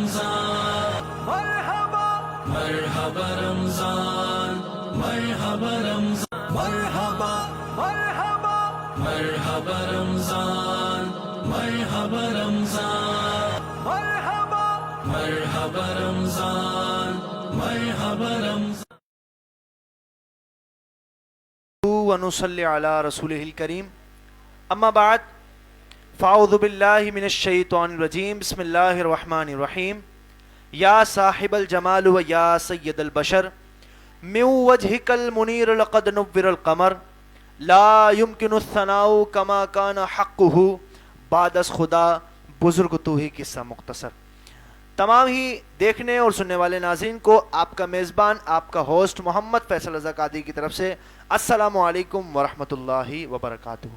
رمضان مرحبا مرحبا رمضان مرحبا رمضان مرحبا مرحبا مرحبا رمضان مرحبا رمضان مرحبا مرحبا رمضان مرحبا رمضان ونصلي على رسوله الكريم اما بعد فاعوذ باللہ من الشیطان الرجیم بسم اللہ الرحمن الرحیم یا صاحب الجمال و یا سید البشر من وجهك المنیر لقد نور القمر لا يمكن الثناء كما كان حقه بعد از خدا بزرگ تو ہی قصہ مختصر. تمام ہی دیکھنے اور سننے والے ناظرین کو آپ کا میزبان آپ کا ہوسٹ محمد فیصل رضا قادری کی طرف سے السلام علیکم ورحمۃ اللہ وبرکاتہ.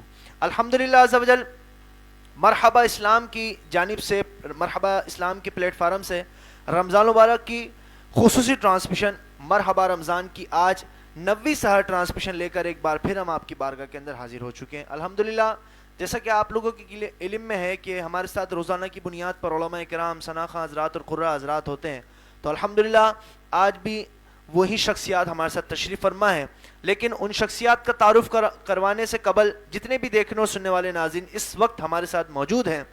الحمدللہ عز و جل مرحبا اسلام کی جانب سے مرحبا اسلام کی پلیٹ فارم سے رمضان مبارک کی خصوصی ٹرانسمیشن مرحبا رمضان کی آج 90 سحر ٹرانسمیشن لے کر ایک بار پھر ہم آپ کی بارگاہ کے اندر حاضر ہو چکے ہیں. الحمدللہ جیسا کہ آپ لوگوں کے علم میں ہے کہ ہمارے ساتھ روزانہ کی بنیاد پر علماء کرام ثناء حضرات اور قرہ حضرات ہوتے ہیں, تو الحمدللہ آج بھی وہی شخصیات ہمارے ساتھ تشریف فرما ہے. لیکن ان شخصیات کا تعارف کروانے سے قبل جتنے بھی دیکھنے اور سننے والے ناظرین اس وقت ہمارے ساتھ موجود ہیں,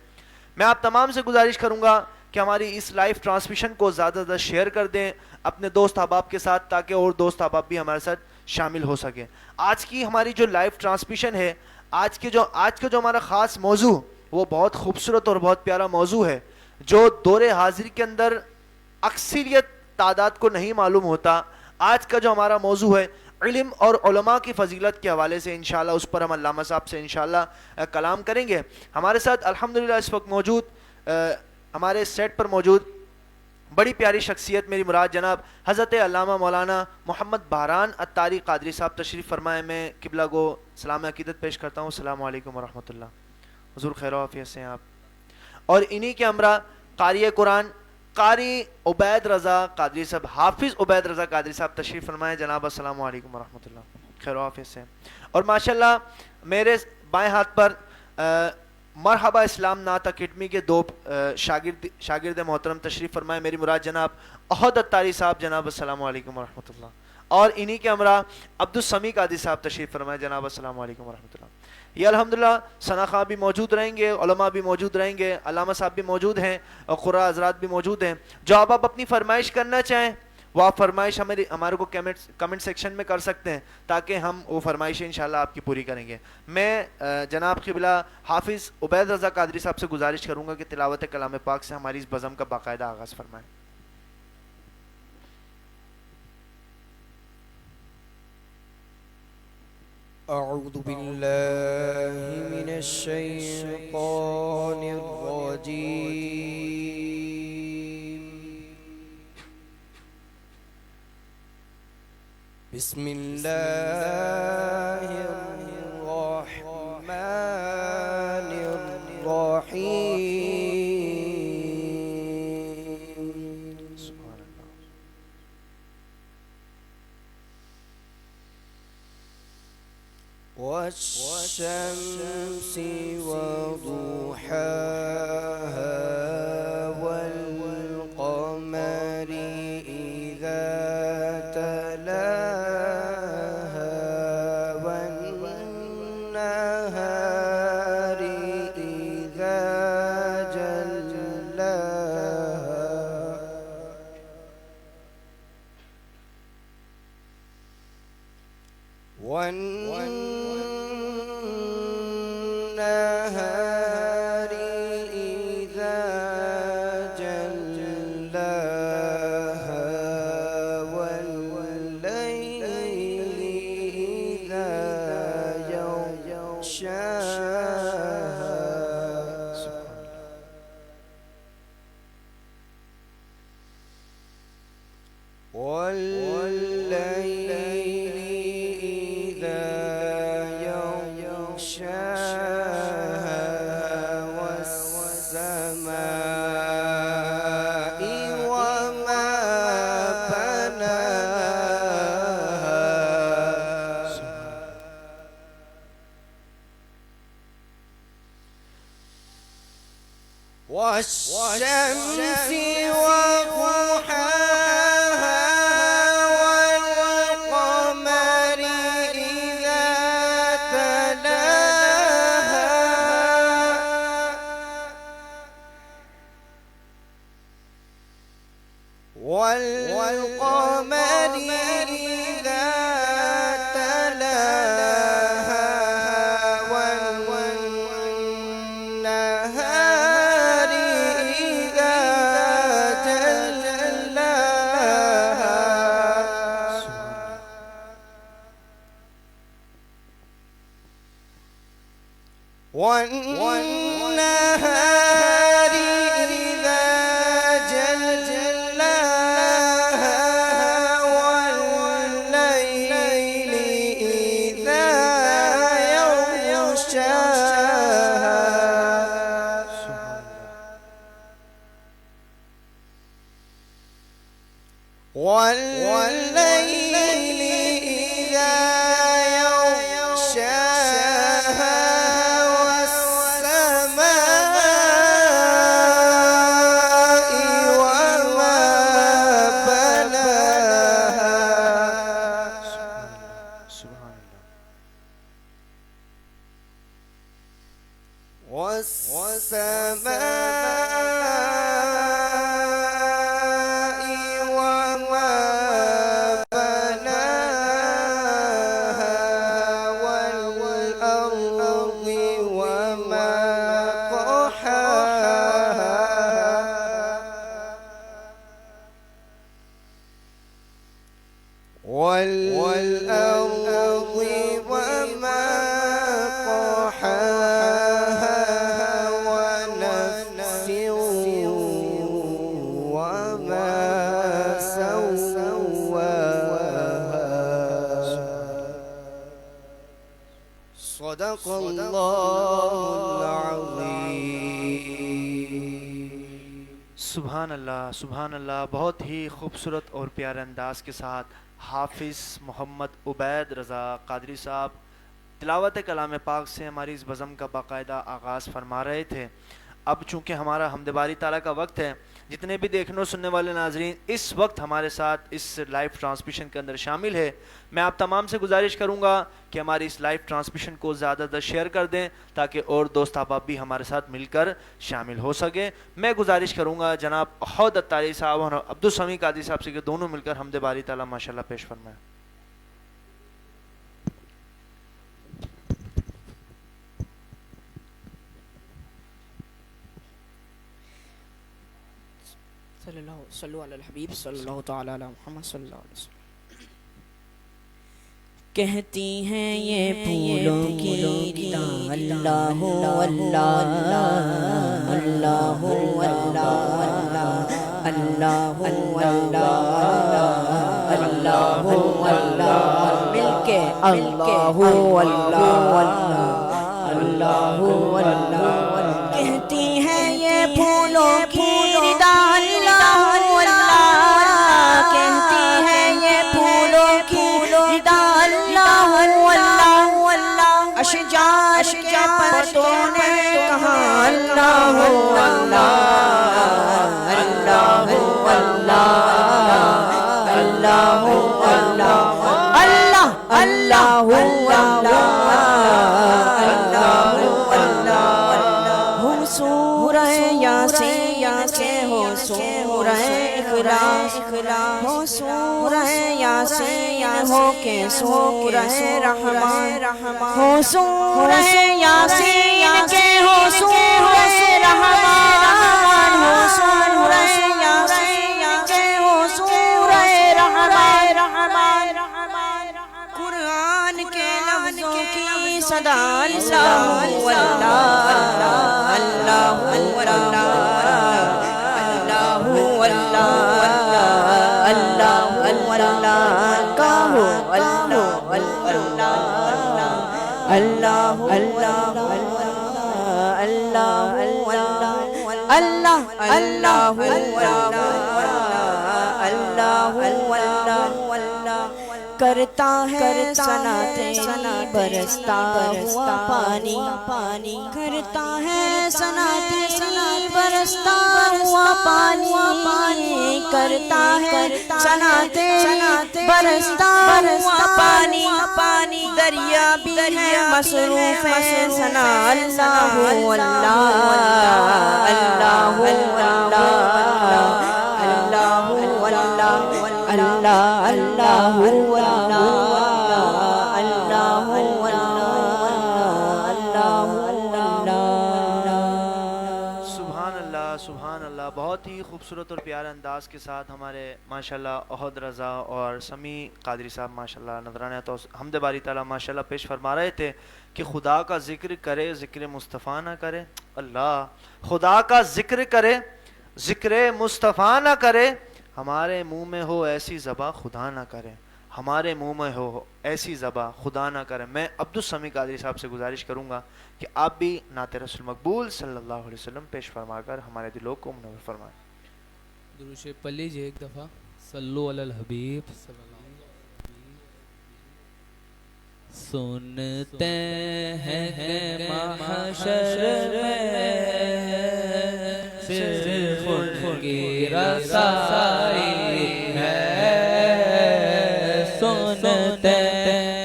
میں آپ تمام سے گزارش کروں گا کہ ہماری اس لائیو ٹرانسمیشن کو زیادہ سے زیادہ شیئر کر دیں اپنے دوست احباب کے ساتھ, تاکہ اور دوست احباب بھی ہمارے ساتھ شامل ہو سکیں. آج کی ہماری جو لائیو ٹرانسمیشن ہے, آج کا جو ہمارا خاص موضوع وہ بہت خوبصورت اور بہت پیارا موضوع ہے, جو دور حاضر کے اندر اکثریت تعداد کو نہیں معلوم ہوتا. آج کا جو ہمارا موضوع ہے علم اور علماء کی فضیلت کے حوالے سے انشاءاللہ اس پر ہم علامہ صاحب سے انشاءاللہ کلام کریں گے. ہمارے ساتھ الحمدللہ اس وقت موجود ہمارے سیٹ پر موجود بڑی پیاری شخصیت میری مراد جناب حضرت علامہ مولانا محمد بہران عطاری قادری صاحب تشریف فرمائے. میں قبلہ گو سلام عقیدت پیش کرتا ہوں. السلام علیکم ورحمۃ اللہ. حضور خیر و عافیت سے ہیں آپ. اور انہی کے ہمراہ قاری قرآن قاری عبید رضا قادری صاحب, حافظ عبید رضا قادری صاحب تشریف فرمائے. جناب السلام علیکم ورحمۃ اللہ, خیر و عافیت سے. اور ماشاءاللہ میرے بائیں ہاتھ پر مرحبا اسلام نعت اکیڈمی کے دو شاگرد محترم تشریف فرمائے. میری مراد جناب احد عطاری صاحب. جناب السلام علیکم ورحمۃ اللہ. اور انہی کے ہمراہ عبدالسمیع قادری صاحب تشریف فرمائے. جناب السلام علیکم ورحمۃ اللہ. یہ الحمدللہ ثناء خواہ بھی موجود رہیں گے, علماء بھی موجود رہیں گے, علامہ صاحب بھی موجود ہیں اور قرآ حضرات بھی موجود ہیں. جو آپ اپنی فرمائش کرنا چاہیں وہ آپ فرمائش ہمارے کو کمنٹ سیکشن میں کر سکتے ہیں, تاکہ ہم وہ فرمائشیں انشاءاللہ آپ کی پوری کریں گے. میں جناب قبلہ حافظ عبید رضا قادری صاحب سے گزارش کروں گا کہ تلاوت کلام پاک سے ہماری اس بزم کا باقاعدہ آغاز فرمائیں. اعوذ باللہ من الشیطان الرجیم. بسم اللہ الرحمن الرحیم. سبحان اللہ. والشمس وضحاها والقمر إذا تلاها والنهار إذا جلاها والنهار إذا جلاها والليل إذا يغشاها والليل إذا يغشاها والسماء وما بناها والشمس والقمر إذا تلاها والنهار إذا جلاها والنهار إذا جلاها والليل إذا يغشاها والليل إذا يغشاها والسماء وما بناها سبحان اللہ والسماء وما بناها والأرض وما طحاها والأرض وما طحاها ونفس وما سواها صدق الله العظيم سبحان اللہ سبحان اللہ. بہت ہی خوبصورت اور پیارے انداز کے ساتھ حافظ محمد عبید رضا قادری صاحب تلاوت کلام پاک سے ہماری اس بزم کا باقاعدہ آغاز فرما رہے تھے. اب چونکہ ہمارا حمد باری تعالیٰ کا وقت ہے، جتنے بھی دیکھنے و سننے والے ناظرین اس وقت ہمارے ساتھ اس لائیو ٹرانسمیشن کے اندر شامل ہے، میں آپ تمام سے گزارش کروں گا کہ ہماری اس لائیو ٹرانسمیشن کو زیادہ تر شیئر کر دیں تاکہ اور دوست احباب بھی ہمارے ساتھ مل کر شامل ہو سکیں. میں گزارش کروں گا جناب احد اتاری صاحب اور عبدالسمیع قادری صاحب سے کہ دونوں مل کر حمد باری تعالیٰ ماشاءاللہ پیش فرمائیں. صلو علی الحبیب صلی اللہ تعالی علی محمد صلی اللہ علیہ وسلم. کہتی ہیں یہ پھولوں کی ردا اللہ اللہ اللہ اللہ اللہ اللہ مل کے اللہ اللہ اللہ کہتی ہیں یہ پھولوں کی ردا اشجار کے پتوں نے کہا اللہ اللہ اللہ اللہ اللہ اللہ اللہ ہو سورہ یاسین کے ہو سورہ اخلاص ہو سورہ یاسین ہو کے سورہ رحمان ہو سورہ یاسین کے ہو سورہ رحمان ہو سورہ یاسین کے ہو سورہ رحمان قرآن کے لفظوں کی صدا اللہ اللہ کرتا ہے صنعت برستا ہوا پانی کرتا ہے صنعت برستا ہوا پانی کرتا ہے صنعت برستا ہوا پانی دریا بھی ہے مصروف ثنا اللہ اللہ اللہ اللہ اللہ سبحان اللہ سبحان اللہ، بہت ہی خوبصورت اور پیارے انداز کے ساتھ ہمارے ماشاءاللہ احد رضا اور سمیع قادری صاحب ماشاءاللہ نذرانہ تو حمد باری تعالیٰ ماشاءاللہ پیش فرما رہے تھے کہ خدا کا ذکر کرے ذکر مصطفیٰ نہ کرے. اللہ، خدا کا ذکر کرے ذکر مصطفیٰ نہ کرے، ہمارے منہ میں ہو ایسی زباں خدا نہ کرے، ہمارے منہ میں ہو ایسی زباں خدا نہ کرے. میں عبدالسمیع قادری صاحب سے گزارش کروں گا کہ آپ بھی نعت رسول مقبول صلی اللہ علیہ وسلم پیش فرما کر ہمارے دلوں کو منور فرمائیں. درود شریف پڑھ لیجیے ایک دفعہ. صلو علی الحبیب صلی اللہ علیہ وسلم. سنتے ہیں کہ محشر میں صرف ان کی رسائی ہے. سنتے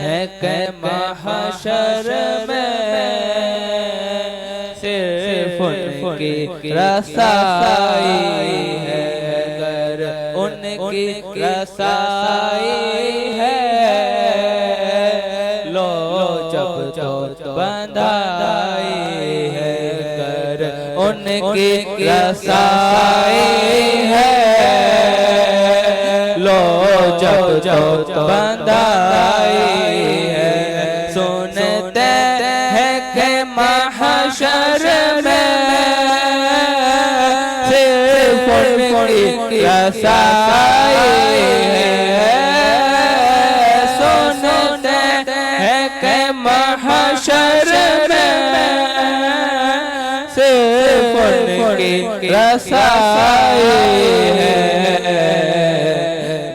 ہیں کہ محشر میں صرف ان کی رسائی ہے. اگر ان کی رسائی ہے لو جب تو بندائی ہے. اگر ان کی رسائی ہے لو جب تو بندائی ہے. سنتے ہیں کہ محشر میں صرف ان کی رسائی ہے. سنتے ہیں کہ محشر میں صرف ان کی رسائی ہے.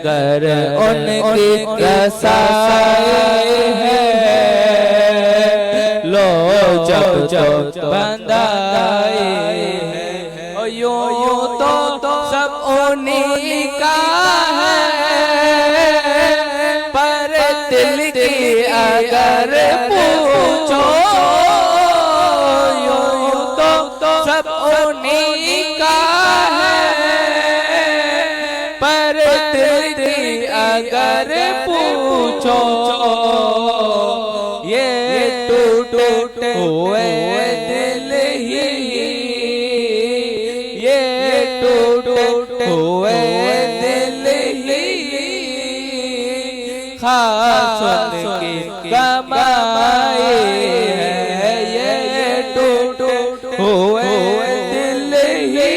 اگر ان کی رسائی ہے لو جب بندائی ہے. یوں تو سب انہی کا ہے، پر دل کی اگر پوچھو یوں تو سب انہی کا ہے، پر دل کی اگر پوچھو یہ ٹوٹے ہوئے دل ہی، یہ ٹوٹے ہوئے دل ہی خاص ان کی کمائی ہے. یہ ٹوٹے ہوئے دل ہی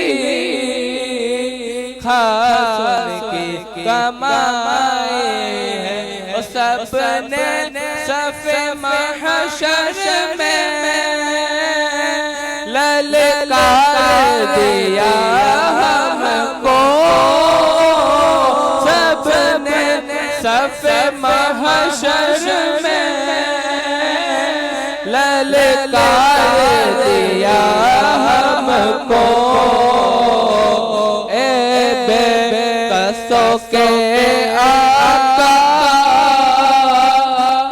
خاص ان کی کمائی ہے. سب نے صف محشر میں للکار دیا ہم کو. سب نے صف محشر میں للکار دیا ہم کو. اے بے قصوں کے آقا،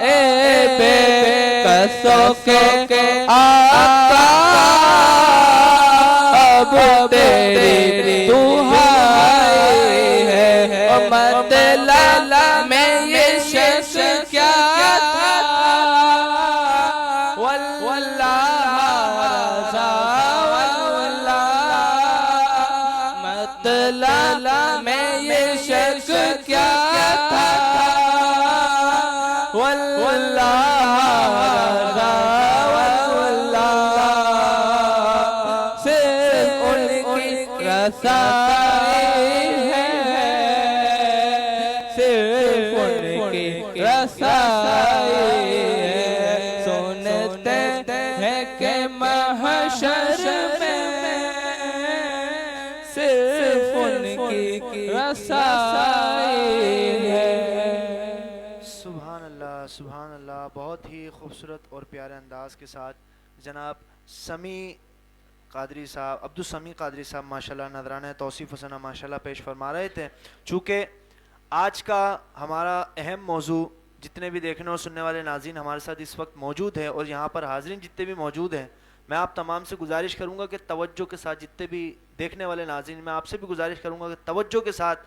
اے بے قصوں کے آقا، اب تیری دہائی ہے. مطلب میں یہ شخص کیا تھا واللہ رضا واللہ. مطلب میں یہ شخص کیا تھا واللہ رضا واللہ. صرف ان کی رسائی ہے، صرف ان کی رسائی ہے. سنتے ہیں کہ محشر میں صرف ان کی رسائی ہے. سبحان اللہ سبحان اللہ، بہت ہی خوبصورت اور پیارے انداز کے ساتھ جناب سمیع قادری صاحب عبدالسمیع قادری صاحب ماشاءاللہ نذرانہ توصیف حسنہ ماشاءاللہ پیش فرما رہے تھے. چونکہ آج کا ہمارا اہم موضوع، جتنے بھی دیکھنے اور سننے والے ناظرین ہمارے ساتھ اس وقت موجود ہیں اور یہاں پر حاضرین جتنے بھی موجود ہیں، میں آپ تمام سے گزارش کروں گا کہ توجہ کے ساتھ، جتنے بھی دیکھنے والے ناظرین میں آپ سے بھی گزارش کروں گا کہ توجہ کے ساتھ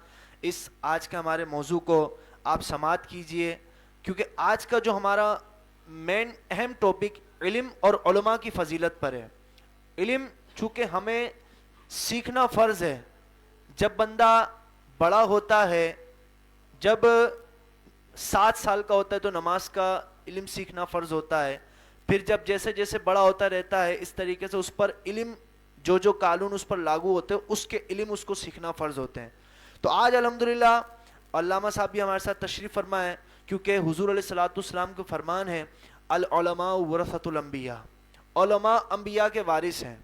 اس آج کے ہمارے موضوع کو آپ سماعت کیجئے، کیونکہ آج کا جو ہمارا مین اہم ٹاپک علم اور علماء کی فضیلت پر ہے۔ علم چونکہ ہمیں سیکھنا فرض ہے۔ جب بندہ بڑا ہوتا ہے، جب 7 سال کا ہوتا ہے تو نماز کا علم سیکھنا فرض ہوتا ہے، پھر جب جیسے جیسے بڑا ہوتا رہتا ہے اس طریقے سے اس پر علم جو قانون اس پر لاگو ہوتے ہیں اس کے علم اس کو سیکھنا فرض ہوتے ہیں۔ تو آج الحمدللہ علامہ صاحب بھی ہمارے ساتھ تشریف فرما ہے، کیونکہ حضور علیہ الصلوۃ والسلام کا فرمان ہے العلماء ورثۃ الانبیاء، علماء انبیاء کے وارث ہیں۔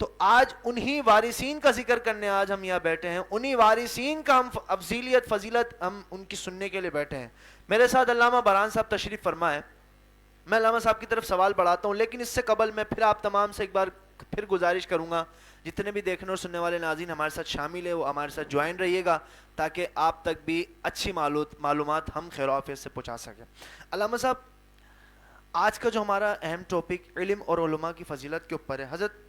تو آج انہی وارثین کا ذکر کرنے آج ہم یہاں بیٹھے ہیں، انہی وارثین کا ہم افضیلیت فضیلت ہم ان کی سننے کے لیے بیٹھے ہیں۔ میرے ساتھ علامہ برہان صاحب تشریف فرما ہے، میں علامہ صاحب کی طرف سوال بڑھاتا ہوں، لیکن اس سے قبل میں پھر آپ تمام سے ایک بار پھر گزارش کروں گا، جتنے بھی دیکھنے اور سننے والے ناظرین ہمارے ساتھ شامل ہے وہ ہمارے ساتھ جوائن رہیے گا، تاکہ آپ تک بھی اچھی معلومات ہم خیر و عافیت سے پہنچا سکیں۔ علامہ صاحب، آج کا جو ہمارا اہم ٹاپک علم اور علماء کی فضیلت کے اوپر ہے۔ حضرت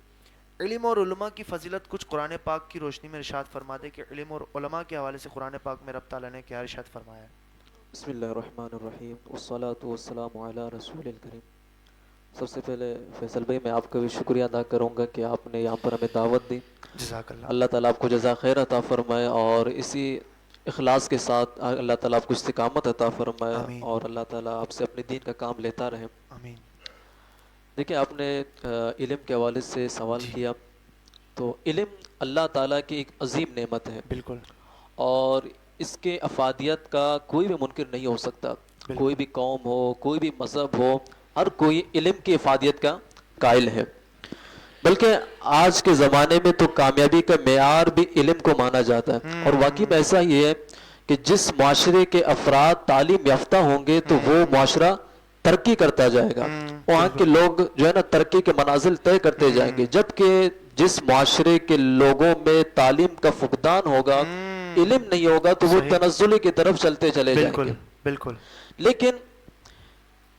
علم اور علماء کی فضیلت کچھ قرآن پاک کی روشنی میں ارشاد فرما دے کہ علم اور علماء کے حوالے سے قرآن پاک میں رب تعالیٰ نے کیا ارشاد فرمایا ہے؟ بسم اللہ الرحمن الرحیم والصلاة والسلام علی رسول الکریم۔ سب سے پہلے فیصل بھائی میں آپ کا بھی شکریہ ادا کروں گا کہ آپ نے یہاں پر ہمیں دعوت دی۔ جزاک اللہ۔ اللہ تعالیٰ آپ کو جزا خیر عطا فرمائے، اور اسی اخلاص کے ساتھ اللہ تعالیٰ آپ کو استقامت عطا فرمائے، آمین۔ اور اللہ تعالیٰ آپ سے اپنے دین کا کام لیتا رہے۔ آمین۔ دیکھیں، آپ نے علم کے حوالے سے سوال کیا، تو علم اللہ تعالیٰ کی ایک عظیم نعمت ہے، بالکل، اور اس کے افادیت کا کوئی بھی منکر نہیں ہو سکتا۔ کوئی بھی قوم ہو، کوئی بھی مذہب ہو، ہر کوئی علم کی افادیت کا قائل ہے۔ بلکہ آج کے زمانے میں تو کامیابی کا معیار بھی علم کو مانا جاتا ہے، اور واقعی میں ایسا ہی ہے کہ جس معاشرے کے افراد تعلیم یافتہ ہوں گے تو وہ معاشرہ ترقی کرتا جائے گا، وہاں کے لوگ جو ہے نا ترقی کے منازل طے کرتے جائیں گے، جبکہ جس معاشرے کے لوگوں میں تعلیم کا فقدان ہوگا، علم نہیں ہوگا، تو وہ تنزلی کی طرف چلتے چلے جائیں گے۔ بالکل۔ لیکن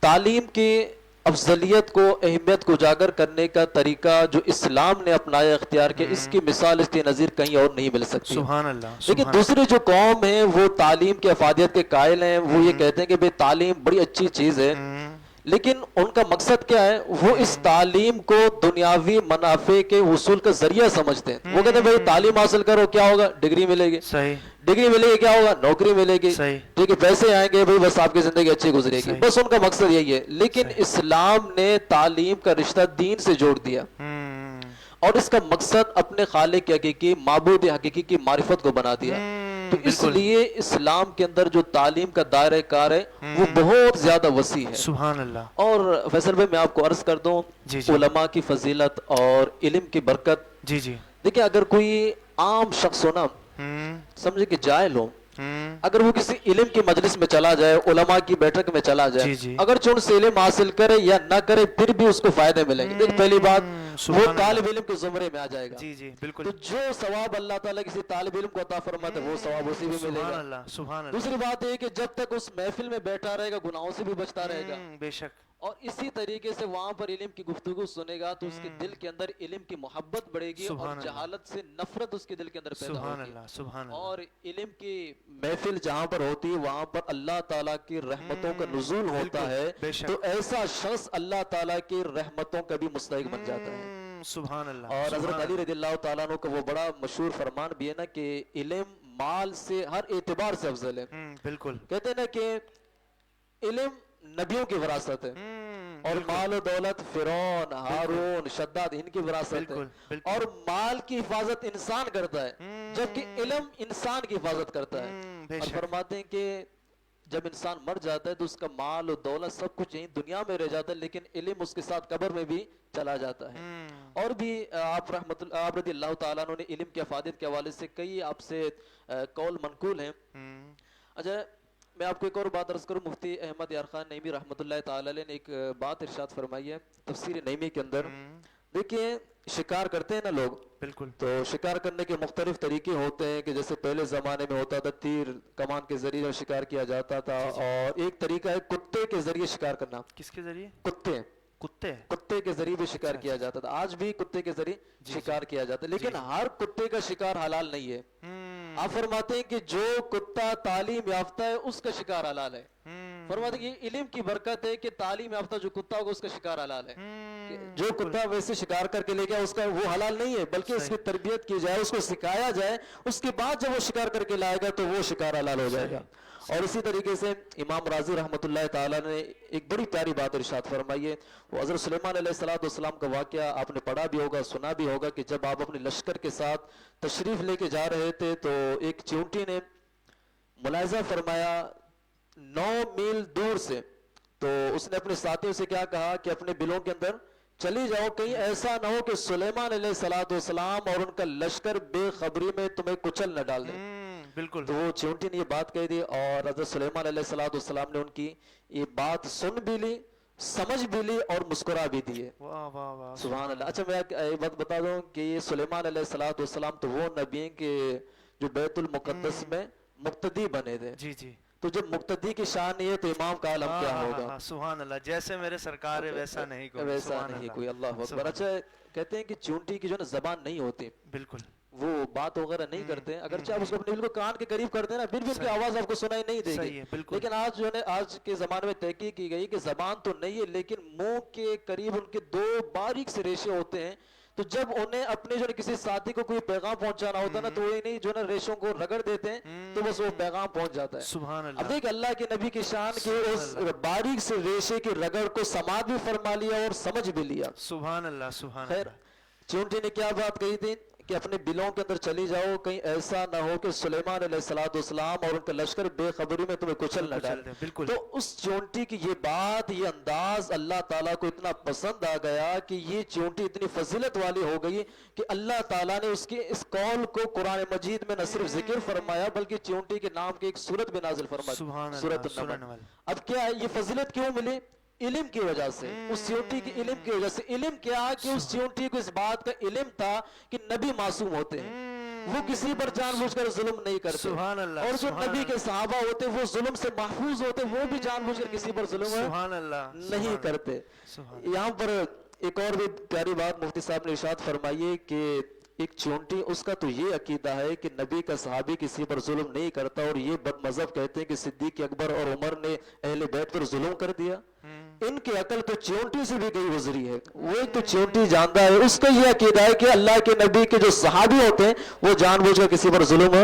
تعلیم کی افضلیت کو، اہمیت کو اجاگر کرنے کا طریقہ جو اسلام نے اپنایا، اختیار کیا، اس کی مثال، اس کی نظیر کہیں اور نہیں مل سکتی۔ سبحان اللہ۔ لیکن دوسری جو قوم ہیں وہ تعلیم کی افادیت کے قائل ہیں، وہ یہ کہتے ہیں کہ بھئی تعلیم بڑی اچھی چیز ہے، لیکن ان کا مقصد کیا ہے؟ وہ اس تعلیم کو دنیاوی منافع کے حصول کا ذریعہ سمجھتے ہیں۔ وہ کہتے ہیں بھئی تعلیم حاصل کرو، کیا ہوگا؟ ڈگری ملے گی، صحیح، ڈگری ملے گی، کیا ہوگا؟ نوکری ملے گی، صحیح، ٹھیک ہے، پیسے آئیں گے، بھئی بس آپ کی زندگی اچھی گزرے گی، بس ان کا مقصد یہی ہے۔ لیکن اسلام نے تعلیم کا رشتہ دین سے جوڑ دیا، اور اس کا مقصد اپنے خالق حقیقی، معبود حقیقی کی معرفت کو بنا دیا۔ تو اس لیے اسلام کے اندر جو تعلیم کا دائرہ کار ہے وہ بہت زیادہ وسیع ہے۔ سبحان اللہ۔ اور فیصل بھائی میں آپ کو عرض کر دوں، علماء کی فضیلت اور علم کی برکت، جی جی، دیکھیں اگر کوئی عام شخص ہو نا، سمجھے کہ جاہل ہو، اگر وہ کسی علم کی مجلس میں چلا جائے، علماء کی بیٹھک میں چلا جائے، اگر چون سے علم حاصل کرے یا نہ کرے پھر بھی اس کو فائدے ملیں گے۔ دیکھ پہلی بات، وہ طالب علم کے زمرے میں آ جائے گا۔ جی جی، بالکل۔ تو جو ثواب اللہ تعالیٰ کسی طالب علم کو عطا فرماتا ہے وہ ثواب اسی بھی ملے سبحان گا۔ اللہ، سبحان اللہ۔ دوسری بات یہ کہ جب تک اس محفل میں بیٹھا رہے گا گناہوں سے بھی بچتا رہے گا، بے شک۔ اور اسی طریقے سے وہاں پر علم کی گفتگو سنے گا تو اس کے دل کے اندر علم کی محبت بڑھے گی، اور جہالت سے نفرت اس کے دل کے اندر پیدا ہوگی۔ سبحان اللہ، سبحان اللہ۔ اور علم کی محفل جہاں پر ہوتی ہے وہاں پر اللہ تعالیٰ کی رحمتوں کا نزول ہوتا ہے، تو ایسا شخص اللہ تعالیٰ کی رحمتوں کا بھی مستحق بن جاتا ہے۔ سبحان اللہ۔ اور حضرت علی رضی اللہ تعالیٰ عنہ کا وہ بڑا مشہور فرمان بھی ہے نا کہ علم مال سے ہر اعتبار سے افضل ہے۔ بالکل۔ کہتے ہیں نا کہ علم نبیوں کی وراثت ہے، اور مال و دولت فرعون، ہارون، شداد ان کی وراثت ہے، اور مال کی حفاظت انسان کرتا ہے جبکہ علم انسان کی حفاظت کرتا ہے۔ اور فرماتے ہیں کہ جب انسان مر جاتا ہے تو اس کا مال و دولت سب کچھ یہیں دنیا میں رہ جاتا ہے، لیکن علم اس کے ساتھ قبر میں بھی چلا جاتا ہے۔ اور بھی آپ رضی اللہ تعالیٰ عنہ نے علم کی افادیت کے حوالے سے کئی آپ سے قول منقول ہیں۔ اچھا، میں آپ کو ایک اور بات عرض کروں، مفتی احمد یار خان نعیمی رحمۃ اللہ تعالی علیہ نے ایک بات ارشاد فرمائی ہے تفسیر نعیمی کے اندر۔ دیکھیے، شکار کرتے ہیں نا لوگ، بالکل، تو شکار کرنے کے مختلف طریقے ہوتے ہیں کہ جیسے پہلے زمانے میں ہوتا تھا تیر کمان کے ذریعے شکار کیا جاتا تھا، اور ایک طریقہ ہے کتے کے ذریعے شکار کرنا۔ کس کے ذریعے؟ کتے کے ذریعے بھی شکار کیا جاتا تھا، آج بھی کتے کے ذریعے شکار کیا جاتا ہے، لیکن ہر کتے کا شکار حلال نہیں ہے۔ آپ فرماتے ہیں کہ جو کتا تعلیم یافتہ ہے اس کا شکار حلال ہے. فرماتے ہیں کہ علم کی برکت ہے کہ تعلیم یافتہ جو کتا ہوگا اس کا شکار حلال ہے. جو کتا ویسے شکار کر کے لے گیا اس کا وہ حلال نہیں ہے، بلکہ اس کی تربیت کی جائے، اس کو سکھایا جائے، اس کے بعد جب وہ شکار کر کے لائے گا تو وہ شکار حلال ہو جائے گا. اور اسی طریقے سے امام راضی رحمۃ اللہ تعالیٰ نے ایک بڑی پیاری بات ارشاد فرمائی ہے. وہ حضرت سلیمان علیہ السلام کا واقعہ آپ نے پڑھا بھی ہوگا، سنا بھی ہوگا کہ جب آپ اپنے لشکر کے ساتھ تشریف لے کے جا رہے تھے تو ایک چیونٹی نے ملاحظہ فرمایا 9 میل دور سے، تو اس نے اپنے ساتھیوں سے کیا کہا کہ اپنے بلوں کے اندر چلی جاؤ، کہیں ایسا نہ ہو کہ سلیمان علیہ السلام اور ان کا لشکر بے خبری میں تمہیں کچل نہ ڈال دیں. بالکل. تو وہ چیونٹی نے یہ بات کہہ دی اور حضرت سلیمان علیہ السلام نے ان کی یہ بات سن بھی لی، سمجھ بھی لی اور مسکرا بھی دیے. سبحان اللہ. اچھا میں ایک بات بتا دوں کہ یہ سلیمان علیہ السلام تو وہ نبی ہیں کہ جو بیت المقدس میں مقتدی بنے تھے. جی جی. تو جب مقتدی کی شان نہیں ہے تو امام کا عالم کیا ہوگا. سبحان اللہ. جیسے میرے سرکار ہے ویسا نہیں کوئی. ویسا نہیں کوئی. اللہ اکبر. اچھا کہتے ہیں کہ چیونٹی کی جو نا زبان نہیں ہوتی، بالکل وہ بات وغیرہ نہیں کرتے، اگرچہ آپ اس کو اپنے بالکل کان کے قریب کرتے ہیں نا پھر بھی ان کی آواز آپ کو سنائی نہیں دے گی. لیکن آج جو ہے آج کے زمانے میں تحقیق کی گئی کہ زبان تو نہیں ہے لیکن منہ کے قریب ان کے 2 باریک سے ریشے ہوتے ہیں. تو جب انہیں اپنے جو کسی ساتھی کو کوئی پیغام پہنچانا ہوتا ہے نا تو وہ انہیں جو نا ریشوں کو رگڑ دیتے ہیں تو بس وہ پیغام پہنچ جاتا ہے. سبحان اللہ. اب دیکھ اللہ کے نبی کی شان کے اس باریک سے ریشے کی رگڑ کو سماعت بھی فرما لیا اور سمجھ بھی لیا. سبحان اللہ. سبحان خیر چیونٹی نے کیا بات کہی تھی کہ اپنے بلوں کے اندر چلی جاؤ، کہیں ایسا نہ ہو کہ سلیمان علیہ السلام اور ان کا لشکر بے خبری میں تمہیں کچل نہ ڈالے. بالکل. تو اس چیونٹی کی یہ بات، یہ انداز اللہ تعالیٰ کو اتنا پسند آ گیا کہ یہ چیونٹی اتنی فضیلت والی ہو گئی کہ اللہ تعالیٰ نے اس کے اس قول کو قرآن مجید میں نہ صرف ذکر فرمایا بلکہ چیونٹی کے نام کی ایک سورت بھی نازل فرمائی، سورت النمل. اب کیا ہے یہ فضیلت کیوں ملی؟ علم کی وجہ سے، اس چیونٹی کی علم کی وجہ سے. علم کیا کہ اس چیونٹی کو اس بات کا علم تھا کہ نبی معصوم ہوتے ہیں، وہ کسی پر جان بوجھ کر ظلم نہیں کرتے. سبحان اللہ. اور جو نبی کے صحابہ ہوتے وہ ظلم سے محفوظ ہوتے، وہ بھی جان بوجھ کر کسی پر ظلم سبحان اللہ نہیں کرتے. یہاں پر ایک اور بھی پیاری بات مفتی صاحب نے ارشاد فرمائیے کہ ایک چیونٹی اس کا تو یہ عقیدہ ہے کہ نبی کا صحابی کسی پر ظلم نہیں کرتا، اور یہ بد مذہب کہتے ہیں کہ صدیق اکبر اور عمر نے اہل بیت پر ظلم کر دیا. ان کی عقل تو چیونٹی سے بھی گئی گزری ہے. وہ ایک تو چیونٹی جانتا ہے، اس کا یہ عقیدہ ہے کہ اللہ کے نبی کے جو صحابی ہوتے ہیں وہ جان بوجھ کر کسی پر ظلم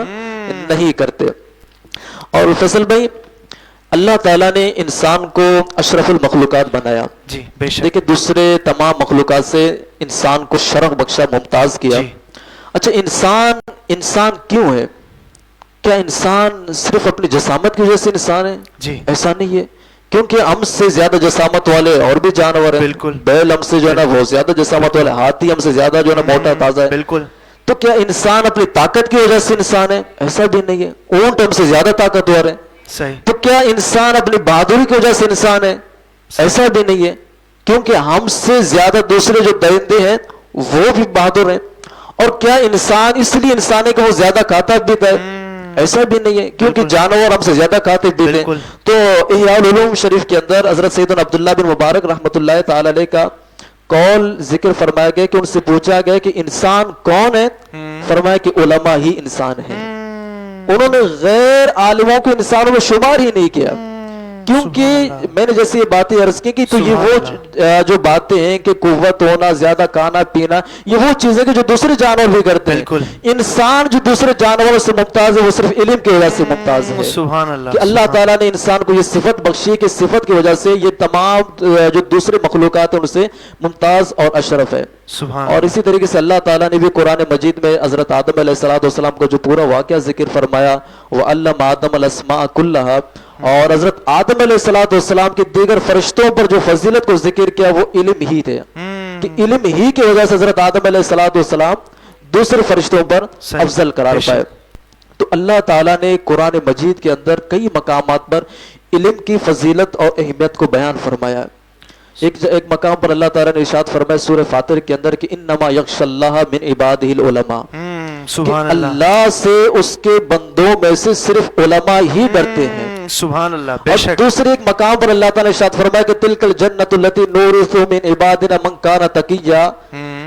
نہیں کرتے. اور فیصل بھائی اللہ تعالیٰ نے انسان کو اشرف المخلوقات بنایا. جی بے شک. لیکن دوسرے تمام مخلوقات سے انسان کو شرف بخشا، ممتاز کیا. اچھا انسان کیوں ہے؟ کیا انسان صرف اپنی جسامت کی وجہ سے انسان ہے؟ جی ایسا نہیں ہے، کیونکہ ہم سے زیادہ جسامت والے اور بھی جانور ہیں. بالکل. بیل ہم سے جو ہے نا وہ زیادہ جسامت والے، ہاتھی ہم سے زیادہ جو ہے نا موٹا تازہ ہے. بالکل. تو کیا انسان اپنی طاقت کی وجہ سے انسان ہے؟ ایسا بھی نہیں ہے. اونٹ ہم سے زیادہ طاقتور ہے. صحیح. تو کیا انسان اپنی بہادری کی وجہ سے انسان ہے؟ ایسا بھی نہیں ہے، کیونکہ ہم سے زیادہ دوسرے جو درندے ہیں وہ بھی بہادر ہیں. اور کیا انسان اس لیے انسان ہے کہ وہ زیادہ کھاتا پیتا ہے؟ ایسا بھی نہیں ہے، کیونکہ جانور ہم سے زیادہ کھاتے پیتے ہیں. تو احیاء العلوم شریف کے اندر حضرت سیدنا عبداللہ بن مبارک رحمۃ اللہ تعالی علیہ کا قول ذکر فرمایا گیا کہ ان سے پوچھا گیا کہ انسان کون ہے؟ فرمایا کہ علماء ہی انسان ہیں. انہوں نے غیر عالموں کو انسانوں میں شمار ہی نہیں کیا، کیونکہ میں نے جیسے یہ باتیں عرض کی کہ تو یہ وہ جو باتیں ہیں کہ قوت ہونا، زیادہ کھانا پینا، یہ وہ چیزیں کہ جو دوسرے جانور بھی کرتے ہیں. انسان جو دوسرے جانوروں سے ممتاز ہے وہ صرف علم کی وجہ سے ممتاز ہے. سبحان اللہ. کہ اللہ تعالیٰ نے انسان کو یہ صفت بخشی کہ صفت کی وجہ سے یہ تمام جو دوسرے مخلوقات ہیں ان سے ممتاز اور اشرف ہے. اور اسی طریقے سے اللہ تعالیٰ نے بھی قرآن مجید میں حضرت آدم علیہ السلام کا جو پورا واقعہ ذکر فرمایا، وَعَلَّمَ آدَمَ الْأَسْمَاءَ كُلَّهَا، اور حضرت آدم علیہ السلام کے دیگر فرشتوں پر جو فضیلت کو ذکر کیا وہ علم ہی تھے، کہ علم ہی کی وجہ سے حضرت آدم علیہ السلام دوسرے فرشتوں پر افضل قرار پائے. تو اللہ تعالیٰ نے قرآن مجید کے اندر کئی مقامات پر علم کی فضیلت اور اہمیت کو بیان فرمایا. ایک مقام پر اللہ تعالیٰ نے ارشاد فرمایا سورہ فاطر کے اندر کہ انما یخشی اللہ من عبادہ العلماء، سبحان اللہ. اللہ سے اس کے بندوں میں سے صرف علماء ہی ڈرتے ہیں. سبحان اللہ. بے اور شک. دوسرے ایک مقام پر اللہ تعالیٰ نے ارشاد فرمایا کہ تلک الجنۃ التی نورث من عبادنا من کان تقیا،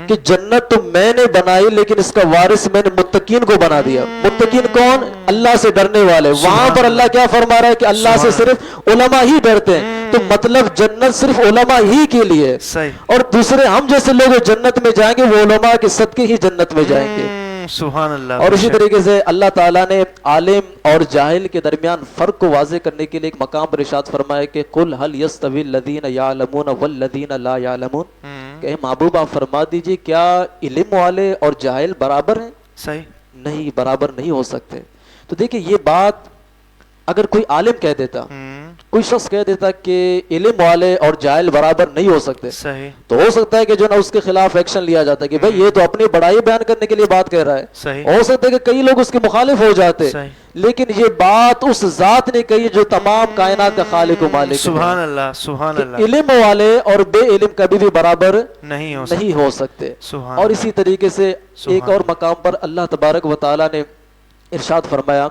کہ جنت تو میں نے بنائی لیکن اس کا وارث میں نے متقین کو بنا دیا. متقین کون؟ اللہ سے ڈرنے والے. وہاں پر اللہ کیا فرما رہا ہے کہ اللہ سے صرف علماء ہی ڈرتے ہیں. تو مطلب جنت صرف علماء ہی کے لیے. اور دوسرے ہم جیسے لوگ جنت میں جائیں گے وہ علماء کے صدقے ہی جنت میں جائیں گے. سبحان اللہ. اور اسی طریقے سے اللہ تعالیٰ نے عالم اور جاہل کے درمیان فرق کو واضح کرنے کے لیے ایک مقام پر ارشاد فرمایا کہ قل هل يستوي الذين يعلمون والذين لا يعلمون. کہ محبوب آپ فرما دیجئے کیا علم والے اور جاہل برابر ہیں؟ صحیح نہیں، برابر نہیں ہو سکتے. تو دیکھیں یہ بات اگر کوئی عالم کہہ دیتا، کوئی شخص کہہ دیتا کہ علم والے اور جاہل برابر نہیں ہو سکتے، صحیح، تو ہو سکتا ہے کہ جو نا اس کے خلاف ایکشن لیا جاتا ہے کہ بھئی یہ تو اپنی بڑائی بیان کرنے کے لیے بات کہہ رہا ہے. صحیح. ہو سکتا ہے کہ کئی لوگ اس کے مخالف ہو جاتے. صحیح. لیکن یہ بات اس ذات نے کہی جو تمام کائنات کا خالق و مالک ہے. سبحان اللہ، سبحان اللہ. علم والے اور بے علم کبھی بھی برابر نہیں ہو سکتے. سبحان اور اللہ. اسی طریقے سے ایک اور مقام پر اللہ تبارک و تعالی نے ارشاد فرمایا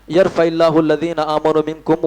یرفع اللہ الذین آمنوا منکم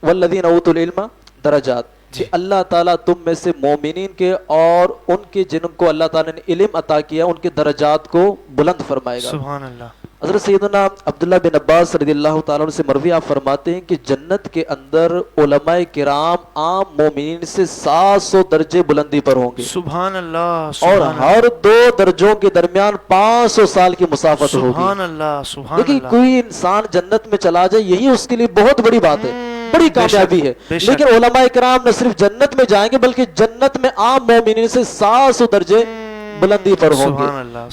والذین اوتوا العلم درجات. کہ اللہ تعالیٰ تم میں سے مومنین کے اور ان کے جن کو اللہ تعالیٰ نے علم عطا کیا ان کے درجات کو بلند فرمائے گا. سبحان اللہ. حضرت سیدنا عبداللہ بن عباس رضی اللہ تعالیٰ عنہ سے مروی آپ فرماتے ہیں کہ جنت کے اندر علماء کرام عام مومنین سے 700 درجے بلندی پر ہوں گے. سبحان اللہ. اور ہر 2 درجوں کے درمیان 500 سال کی مسافت ہوگی. سبحان اللہ. سبحان اللہ. دیکھیں کوئی انسان جنت میں چلا جائے یہی اس کے لیے بہت بڑی بات ہے، بڑی کامیابی ہے. لیکن علماء کرام نہ صرف جنت میں جائیں گے بلکہ جنت میں عام مومنین سے 700 درجے بلندی پر ہوں گے.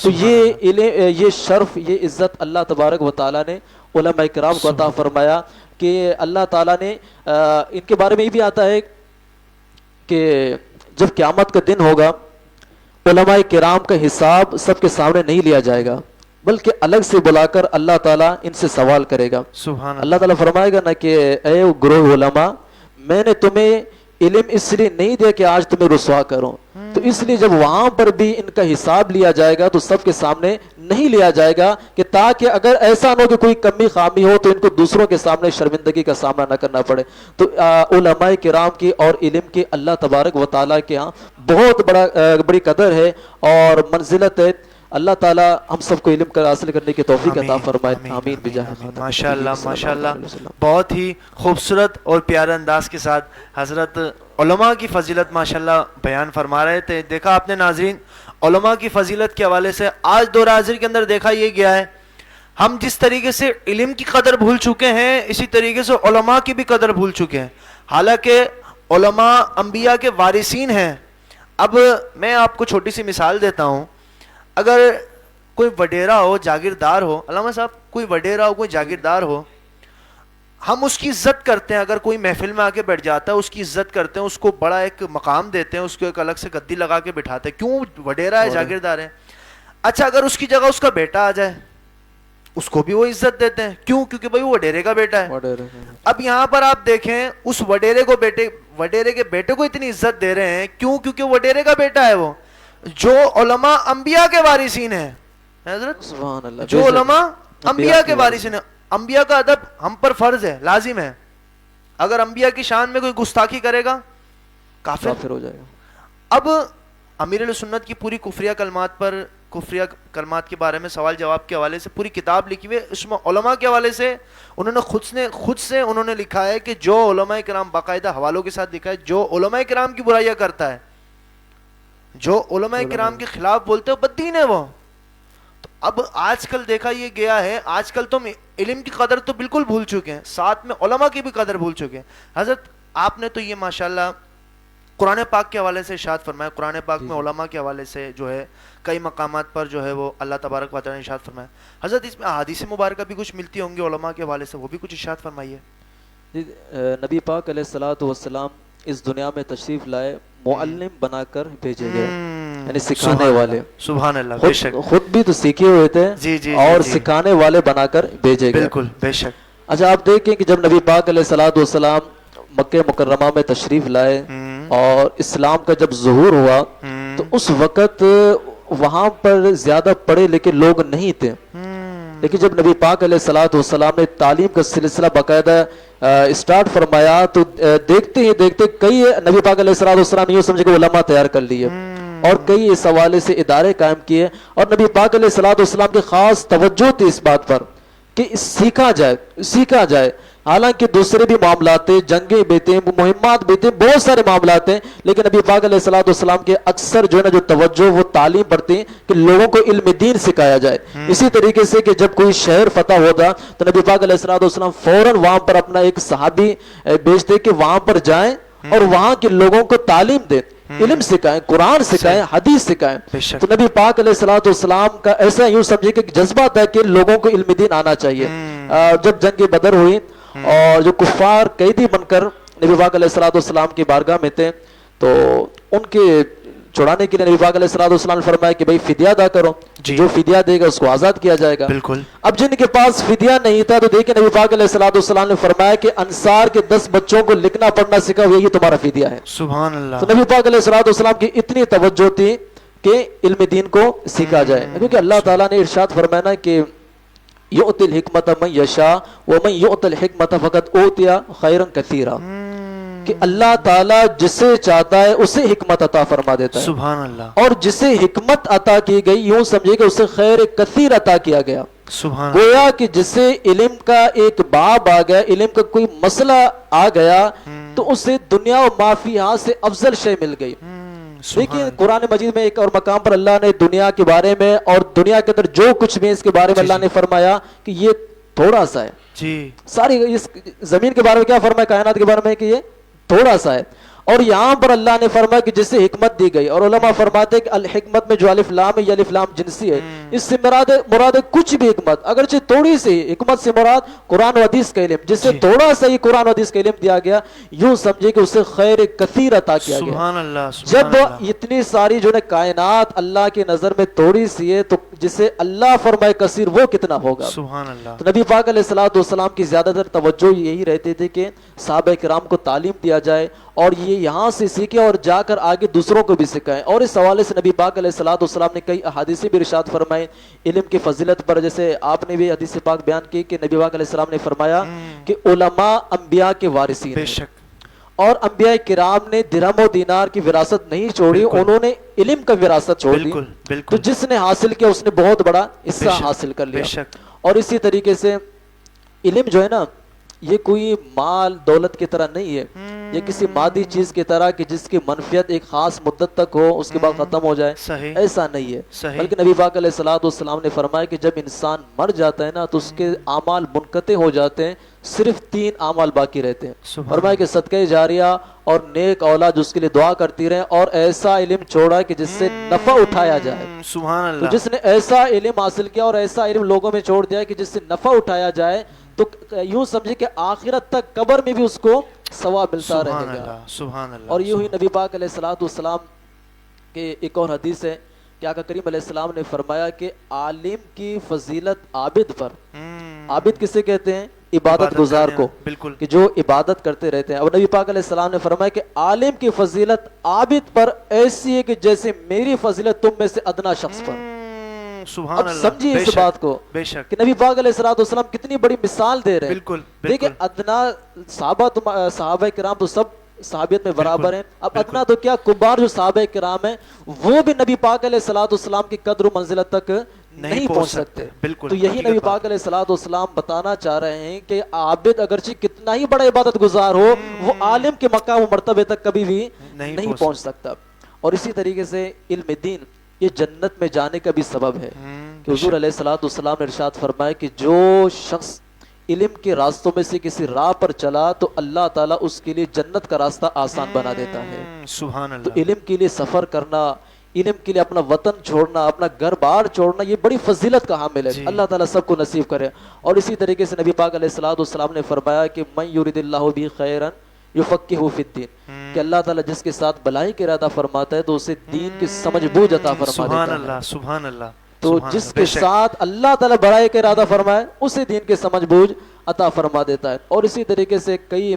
تو یہ شرف، یہ عزت اللہ تبارک و تعالیٰ نے علماء کرام کو عطا فرمایا کہ اللہ تعالیٰ نے ان کے بارے میں یہ بھی آتا ہے کہ جب قیامت کا دن ہوگا علماء کرام کا حساب سب کے سامنے نہیں لیا جائے گا بلکہ الگ سے بلا کر اللہ تعالیٰ ان سے سوال کرے گا. سبحان اللہ تعالیٰ فرمائے گا نا کہ اے گروہ علماء میں نے تمہیں علم اس لیے نہیں دیا کہ آج تمہیں رسوا کروں. تو اس لیے جب وہاں پر بھی ان کا حساب لیا جائے گا تو سب کے سامنے نہیں لیا جائے گا کہ تاکہ اگر ایسا نہ ہو کہ کوئی کمی خامی ہو تو ان کو دوسروں کے سامنے شرمندگی کا سامنا نہ کرنا پڑے. تو علماء کرام کی اور علم کی اللہ تبارک و تعالیٰ کے ہاں بہت بڑی قدر ہے اور منزلت ہے. اللہ تعالیٰ ہم سب کو علم حاصل کرنے کی توفیق عطا فرمائے. آمین بجاہ. ماشاء اللہ، ماشاء اللہ. بہت ہی خوبصورت اور پیارے انداز کے ساتھ حضرت علماء کی فضیلت ماشاء اللہ بیان فرما رہے تھے. دیکھا آپ نے ناظرین علماء کی فضیلت کے حوالے سے آج دور حاضر کے اندر دیکھا یہ گیا ہے ہم جس طریقے سے علم کی قدر بھول چکے ہیں اسی طریقے سے علماء کی بھی قدر بھول چکے ہیں. حالانکہ علماء انبیاء کے وارثین ہیں. اب میں آپ کو چھوٹی سی مثال دیتا ہوں. اگر کوئی وڈیرا ہو، جاگیردار ہو، علامہ صاحب کوئی وڈیرا ہو، کوئی جاگیردار ہو، ہم اس کی عزت کرتے ہیں. اگر کوئی محفل میں آ کے بیٹھ جاتا ہے اس کی عزت کرتے ہیں، اس کو بڑا ایک مقام دیتے ہیں، اس کو ایک الگ سے گدی لگا کے بٹھاتے ہیں. کیوں؟ وڈیرا ہے، جاگیردار ہے. اچھا اگر اس کی جگہ اس کا بیٹا آ جائے اس کو بھی وہ عزت دیتے ہیں. کیوں؟ کیونکہ بھائی وہ وڈیرے کا بیٹا ہے. اب یہاں پر آپ دیکھیں اس وڈیرے کے بیٹے کو اتنی عزت دے رہے ہیں. کیوں؟ کیونکہ وڈیرے کا بیٹا ہے وہ. جو علماء انبیاء کے وارثین ہیں حضرت، جو علماء انبیاء کے وارثین ہیں، انبیاء کا ادب ہم پر فرض ہے، لازم ہے. اگر انبیاء کی شان میں کوئی گستاخی کرے گا کافر ہو جائے گا. اب امیر اہل سنت کی پوری کفریہ کلمات کے بارے میں سوال جواب کے حوالے سے پوری کتاب لکھی ہوئی ہے. اس میں علماء کے حوالے سے انہوں نے خود سے انہوں نے لکھا ہے کہ جو علماء کرام باقاعدہ حوالوں کے ساتھ لکھا ہے جو علماء کرام کی برائیاں کرتا ہے، جو علماء کرام کے خلاف بولتے ہیں بددین ہے وہ. تو اب آج کل دیکھا یہ گیا ہے آج کل تم علم کی قدر تو بالکل بھول چکے ہیں، ساتھ میں علماء کی بھی قدر بھول چکے ہیں. حضرت آپ نے تو یہ ماشاءاللہ قرآن پاک کے حوالے سے ارشاد فرمایا. قرآن پاک میں علماء کے حوالے سے جو ہے کئی مقامات پر جو ہے وہ اللہ تبارک و تعالیٰ نے ارشاد فرمایا. حضرت اس میں احادیث مبارکہ بھی کچھ ملتی ہوں گی علماء کے حوالے سے، وہ بھی کچھ ارشاد فرمائیے. نبی پاک علیہ الصلوۃ والسلام اس دنیا میں تشریف لائے معلم بنا کر بھیجے گئے، یعنی سکھانے والے. سبحان اللہ. بے شک خود بھی تو سیکھے ہوئے تھے اور سکھانے والے بنا کر بھیجے گئے. بالکل بے شک. اچھا آپ دیکھیں کہ جب نبی پاک علیہ الصلوۃ والسلام مکہ مکرمہ میں تشریف لائے اور اسلام کا جب ظہور ہوا تو اس وقت وہاں پر زیادہ پڑھے لکھے لوگ نہیں تھے. لیکن جب نبی پاک علیہ الصلوۃ والسلام نے تعلیم کا سلسلہ باقاعدہ اسٹارٹ فرمایا تو دیکھتے ہی دیکھتے کئی نبی پاک علیہ الصلوۃ والسلام یہ سمجھے کہ علماء تیار کر لیے. اور کئی اس حوالے سے ادارے قائم کیے، اور نبی پاک علیہ الصلوۃ والسلام کی خاص توجہ تھی اس بات پر کہ سیکھا جائے. حالانکہ دوسرے بھی معاملات تھے، جنگیں بھی تھیں، مہمات بھی تھیں، بہت سارے معاملات ہیں، لیکن نبی پاک علیہ الصلوۃ والسلام کے اکثر جو ہے نا جو توجہ وہ تعلیم پر تھی کہ لوگوں کو علم دین سکھایا جائے. اسی طریقے سے کہ جب کوئی شہر فتح ہوتا تو نبی پاک علیہ الصلوۃ والسلام فوراً وہاں پر اپنا ایک صحابی بھیجتے کہ وہاں پر جائیں اور وہاں کے لوگوں کو تعلیم دیں، علم سکھائیں، قرآن سکھائیں، حدیث سکھائیں. تو نبی پاک علیہ الصلوۃ والسلام کا ایسا یوں سمجھے کہ جذبہ تھا کہ لوگوں کو علم دین آنا چاہیے. جب جنگ بدر ہوئی اور جو کفار قیدی بن کر نبی پاک علیہ الصلوۃ والسلام کی بارگاہ میں تھے تو ان کے چھڑانے کے لیے نبی پاک علیہ الصلوۃ والسلام نے فرمایا کہ بھائی فدیہ ادا کرو، جو فدیہ دے گا اس کو آزاد کیا جائے گا. بالکل. اب جن کے پاس فدیہ نہیں تھا تو دیکھیں نبی پاک علیہ الصلوۃ والسلام نے فرمایا کہ انصار کے 10 بچوں کو لکھنا پڑھنا سکھاؤ، یہی تمہارا فدیہ ہے. سبحان اللہ. تو نبی پاک علیہ الصلوۃ والسلام کی اتنی توجہ تھی کہ علم دین کو سیکھا جائے، کیونکہ اللہ تعالیٰ نے ارشاد فرمایا نا کہ یؤتی الحکمت من یشاء ومن یؤت الحکمت فقد اوتی خیرا کثیرا، کہ اللہ تعالیٰ جسے چاہتا ہے اسے حکمت عطا فرما دیتا ہے. سبحان اللہ. اور جسے حکمت عطا کی گئی یوں سمجھے کہ اسے خیر کثیر عطا کیا گیا. سبحان. گویا کہ جسے علم کا ایک باب آ گیا، علم کا کوئی مسئلہ آ گیا تو اسے دنیا و مافیہا سے افضل شے مل گئی. دیکھیں قرآن مجید میں ایک اور مقام پر اللہ نے دنیا کے بارے میں اور دنیا کے اندر جو کچھ بھی اس کے بارے میں اللہ نے فرمایا کہ یہ تھوڑا سا ہے. جی. ساری اس زمین کے بارے میں کیا فرمایا، کائنات کے بارے میں کہ یہ تھوڑا سا ہے. اور یہاں پر اللہ نے فرمایا کہ جسے حکمت دی گئی، اور علماء فرماتے ہیں کہ الحکمت میں جو الف لام ہے یہ الف لام جنسی ہے، اس سے مراد ہے کچھ بھی حکمت، اگرچہ تھوڑی سی حکمت سے مراد قرآن و حدیث کا علم، جس سے تھوڑا سا ہی قرآن و حدیث کا علم دیا گیا یوں سمجھے کہ اسے خیر کثیر عطا کیا گیا. سبحان اللہ. جب اتنی ساری جو ہے کائنات اللہ کی نظر میں تھوڑی سی ہے تو جسے اللہ فرمائے کثیر وہ کتنا ہوگا. سبحان اللہ. تو نبی پاک علیہ الصلوۃ والسلام کی زیادہ تر توجہ یہی رہتی تھی کہ صحابہ کرام کو تعلیم دیا جائے اور یہ یہاں سے سیکھے اور جا کر آگے دوسروں کو بھی سکھائیں. اور اس حوالے سے نبی پاک علیہ الصلوۃ والسلام نے کئی احادیث بھی ارشاد فرمائے علم کی فضیلت پر. جیسے آپ نے بھی حدیث پاک بیان کی کہ نبی پاک علیہ السلام نے فرمایا کہ علماء انبیاء کے وارثین بے ہیں، شک. اور انبیاء کرام نے درہم و دینار کی وراثت نہیں چھوڑی، انہوں نے علم کا وراثت چھوڑ دی. بالکل تو بالکل. جس نے حاصل کیا اس نے بہت بڑا حصہ حاصل کر لیا. بے شک. اور اسی طریقے سے علم جو ہے نا یہ کوئی مال دولت کی طرح نہیں ہے، یہ کسی مادی چیز کی طرح کہ جس کی منفیت ایک خاص مدت تک ہو اس کے بعد ختم ہو جائے، صحیح. ایسا نہیں ہے. صحیح. بلکہ نبی پاک علیہ الصلوۃ والسلام نے فرمایا کہ جب انسان مر جاتا ہے نا تو اس کے اعمال منقطع ہو جاتے ہیں، صرف 3 اعمال باقی رہتے ہیں. فرمایا کہ صدقہ جاریہ اور نیک اولاد اس کے لیے دعا کرتی رہے اور ایسا علم چھوڑا کہ جس سے نفع اٹھایا جائے. سبحان تو اللہ. جس نے ایسا علم حاصل کیا اور ایسا علم لوگوں میں چھوڑ دیا کہ جس سے نفع اٹھایا جائے تو یوں سمجھے کہ آخرت تک قبر میں بھی اس کو ثواب ملتا رہے سبحان گا. اللہ. سبحان اللہ. اور یوں ہی نبی پاک علیہ الصلوۃ والسلام کے ایک اور حدیث ہے کہ آقا کریم علیہ السلام نے فرمایا کہ عالم کی فضیلت عابد پر. عابد کسے کہتے ہیں؟ عبادت گزار کو، بالکل. کہ جو عبادت کرتے رہتے ہیں. اور نبی پاک علیہ السلام نے فرمایا کہ عالم کی فضیلت عابد پر ایسی ہے کہ جیسے میری فضیلت تم میں سے ادنا شخص پر. سبحان اب اللہ. سمجھیے بے اس شک. بات کو بے شک. کہ نبی پاک علیہ الصلوۃ والسلام کتنی بڑی مثال دے رہے ہیں. بالکل دیکھیں بالکل. ادنا صحابہ کرام تو سب صحابیت میں برابر ہیں. اب ادنا تو کیا کبار جو صحابہ کرام ہیں وہ بھی نبی پاک علیہ الصلوۃ والسلام کی قدر و منزلت تک نہیں پہنچ سکتے. بالکل. تو یہی نبی پاک علیہ الصلوۃ والسلام بتانا چاہ رہے ہیں کہ عابد اگرچہ کتنا ہی بڑا عبادت گزار ہو وہ عالم کے مقام و مرتبے تک کبھی بھی نہیں پہنچ سکتا. اور اسی طریقے سے علم دین یہ جنت میں جانے کا بھی سبب ہے کہ حضور علیہ الصلوۃ والسلام نے ارشاد فرمایا کہ جو شخص علم کے راستوں میں سے کسی راہ پر چلا تو اللہ تعالیٰ اس کے لیے جنت کا راستہ آسان بنا دیتا ہے. سبحان تو اللہ. علم کے لیے سفر کرنا، علم کے لیے اپنا وطن چھوڑنا، اپنا گھر بار چھوڑنا یہ بڑی فضیلت کا حامل ہے. اللہ تعالیٰ سب کو نصیب کرے. اور اسی طریقے سے نبی پاک علیہ الصلوۃ والسلام نے فرمایا کہ من یرید اللہ بہ خیرا یفقہہ فی الدین، کہ اللہ تعالیٰ جس کے ساتھ بھلائی کا ارادہ فرماتا ہے تو اسے دین کی سمجھ بوجھ عطا فرما دیتا سبحان ہے. اللہ. سبحان اللہ. تو جس کے ساتھ اللہ تعالیٰ بھلائی کا ارادہ فرمائے اسے دین کی سمجھ بوجھ عطا فرما دیتا ہے. اور اسی طریقے سے کئی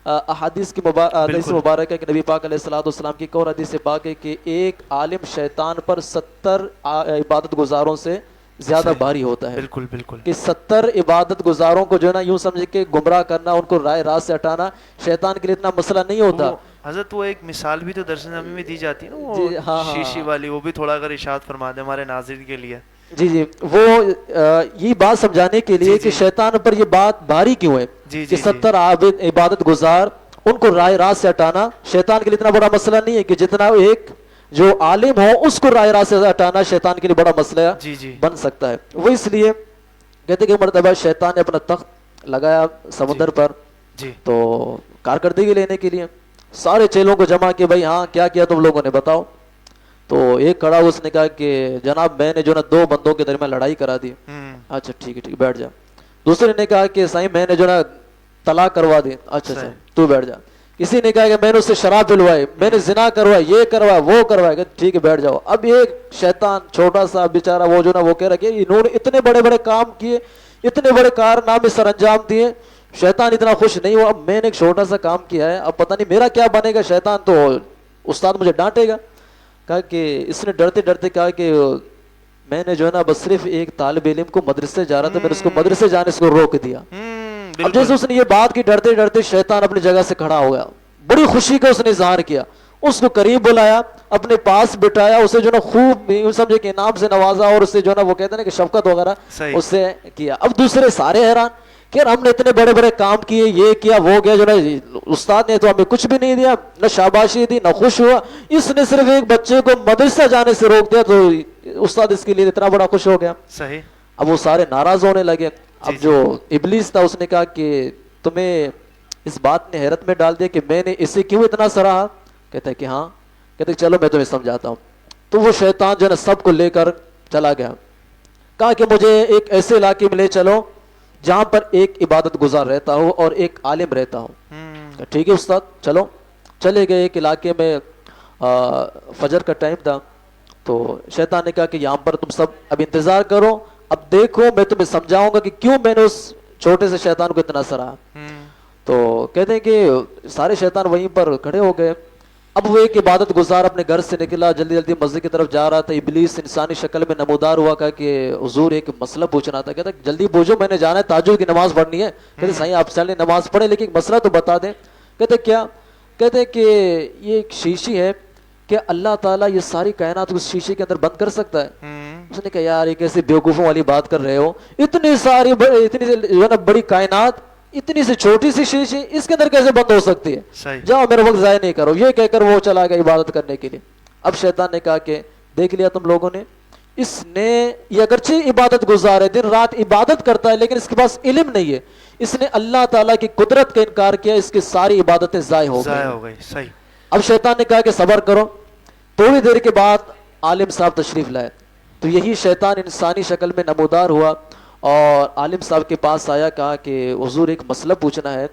احادیث کی حدیث مبارک ہے کہ نبی پاک علیہ الصلوۃ والسلام کی ایک اور حدیث پاک ہے کہ ایک عالم شیطان پر 70 عبادت گزاروں سے زیادہ بھاری ہوتا ہے. بالکل بالکل. کہ 70 عبادت گزاروں کو جو ہے نا یوں سمجھے کہ گمراہ کرنا، ان کو رائے راست سے ہٹانا شیطان کے لیے اتنا مسئلہ نہیں ہوتا. حضرت وہ ایک مثال بھی تو درس نظامی میں دی جاتی ہے نا، وہ جی ہاں ہاں شیشی والی، وہ بھی تھوڑا اگر ارشاد فرما دیں ہمارے ناظرین کے لیے. جی جی وہ یہ بات سمجھانے کے لیے کہ شیطان پر یہ بات بھاری کیوں ہے کہ 70 عابد عبادت گزار ان کو رائے راست سے ہٹانا شیطان کے لیے اتنا بڑا مسئلہ نہیں ہے کہ جتنا ایک جو عالم ہو اس کو رائے راست سے ہٹانا شیطان کے لیے بڑا مسئلہ بن سکتا ہے. وہ اس لیے کہتے کہ مرتبہ شیطان نے اپنا تخت لگایا سمندر پر تو کارکردگی لینے کے لیے سارے چیلوں کو جمع کہ بھائی ہاں کیا کیا تم لوگوں نے بتاؤ. تو ایک کھڑا اس نے کہا کہ جناب میں نے جو نا 2 بندوں کے درمیان لڑائی کرا دی. اچھا ٹھیک ہے بیٹھ جا. دوسرے نے کہا کہ سائیں میں نے جو نا طلاق کروا دی. اچھا تو بیٹھ جا. کسی نے کہا کہ میں نے اس سے شراب پلوائی، میں نے زنا کروایا، یہ کروایا وہ کروایا. ٹھیک ہے بیٹھ جاؤ. اب ایک شیطان چھوٹا سا بیچارہ وہ جو نا وہ کہہ رہا کہ انہوں نے اتنے بڑے بڑے کام کیے، اتنے بڑے کارنامے سر انجام دیے، شیطان اتنا خوش نہیں ہوا. اب میں نے ایک چھوٹا سا کام کیا ہے، اب پتہ نہیں میرا کیا بنے گا. شیطان تو استاد مجھے ڈانٹے گا. کہا کہ اس نے ڈرتے ڈرتے کہا کہ میں نے جو ہے نا بس صرف ایک طالب علم کو مدرسے جا رہا تھا، میں نے اس کو مدرسے جانے سے روک دیا. اب جیسے اس نے یہ بات کی ڈرتے ڈرتے شیطان اپنی جگہ سے کھڑا ہو گیا. بڑی خوشی کا اس نے اظہار کیا، اس کو قریب بلایا، اپنے پاس بٹھایا، اسے جو نا خوب سمجھے کہ انعام سے نوازا اور اسے جو نا وہ کہتے ہیں کہ شفقت وغیرہ اس سے کیا. اب دوسرے سارے حیران کہ ہم نے اتنے بڑے بڑے کام کیے، یہ کیا وہ کیا، جو نا استاد نے تو ہمیں کچھ بھی نہیں دیا، نہ شاباشی دی نہ خوش ہوا. اس نے صرف ایک بچے کو مدرسہ جانے سے روک دیا تو استاد اس کے لیے اتنا بڑا خوش ہو گیا. صحیح. اب وہ سارے ناراض ہونے لگے. اب جو ابلیس تھا اس نے کہا کہ تمہیں اس بات نے حیرت میں ڈال دیا کہ میں نے اسے کیوں اتنا سراہا. کہتا ہے کہ ہاں. کہتے چلو میں تمہیں سمجھاتا ہوں. تو وہ شیطان جو ہے نا سب کو لے کر چلا گیا. کہا کہ مجھے ایک ایسے علاقے میں لے چلو جہاں پر ایک عبادت گزار رہتا ہو اور ایک عالم رہتا ہو. ٹھیک ہے استاد چلو. چلے گئے ایک علاقے میں، فجر کا ٹائم تھا. تو شیطان نے کہا کہ یہاں پر تم سب اب انتظار کرو، اب دیکھو میں تمہیں سمجھاؤں گا کہ کیوں میں نے اس چھوٹے سے شیطان کو اتنا سراہا. تو کہتے ہیں کہ سارے شیطان وہیں پر کھڑے ہو گئے. اب وہ ایک عبادت گزار اپنے گھر سے نکلا، جلدی جلدی مسجد کی طرف جا رہا تھا. ابلیس انسانی شکل میں نمودار ہوا. کہا کہ حضور ایک مسئلہ پوچھنا تھا. کہتا جلدی پوچھو، میں نے جانا ہے، تہجد کی نماز پڑھنی ہے. کہتے صحیح آپ چلیں نماز پڑھیں لیکن مسئلہ تو بتا دیں. کہتے کیا؟ کہتے کہ یہ ایک شیشی ہے کہ اللہ تعالیٰ یہ ساری کائنات اس شیشے کے اندر بند کر سکتا ہے. اس نے کہا یار یہ کیسے بیوقوفوں والی بات کر رہے ہو، اتنی ساری اتنی جو ہے نا بڑی کائنات اتنی سی چھوٹی سی شیشی اس کے اندر کیسے بند ہو سکتی ہے، جاؤ میرا وقت ضائع نہیں کرو. یہ کہہ کر وہ چلا گیا عبادت کرنے کے لیے. اب شیطان نے کہا کہ دیکھ لیا تم لوگوں نے، اس نے یہ اگرچہ عبادت گزار ہے، دن رات عبادت کرتا ہے لیکن اس کے پاس علم نہیں ہے. اس نے اللہ تعالیٰ کی قدرت کا انکار کیا، اس کی ساری عبادتیں ضائع ہو گئی. صحیح. اب شیطان نے کہا کہ صبر کرو. تھوڑی دیر کے بعد عالم صاحب تشریف لائے. تو یہی شیطان انسانی شکل میں نمودار ہوا اور عالم صاحب کے پاس آیا. کہا کہ حضور ایک مسئلہ پوچھنا ہے.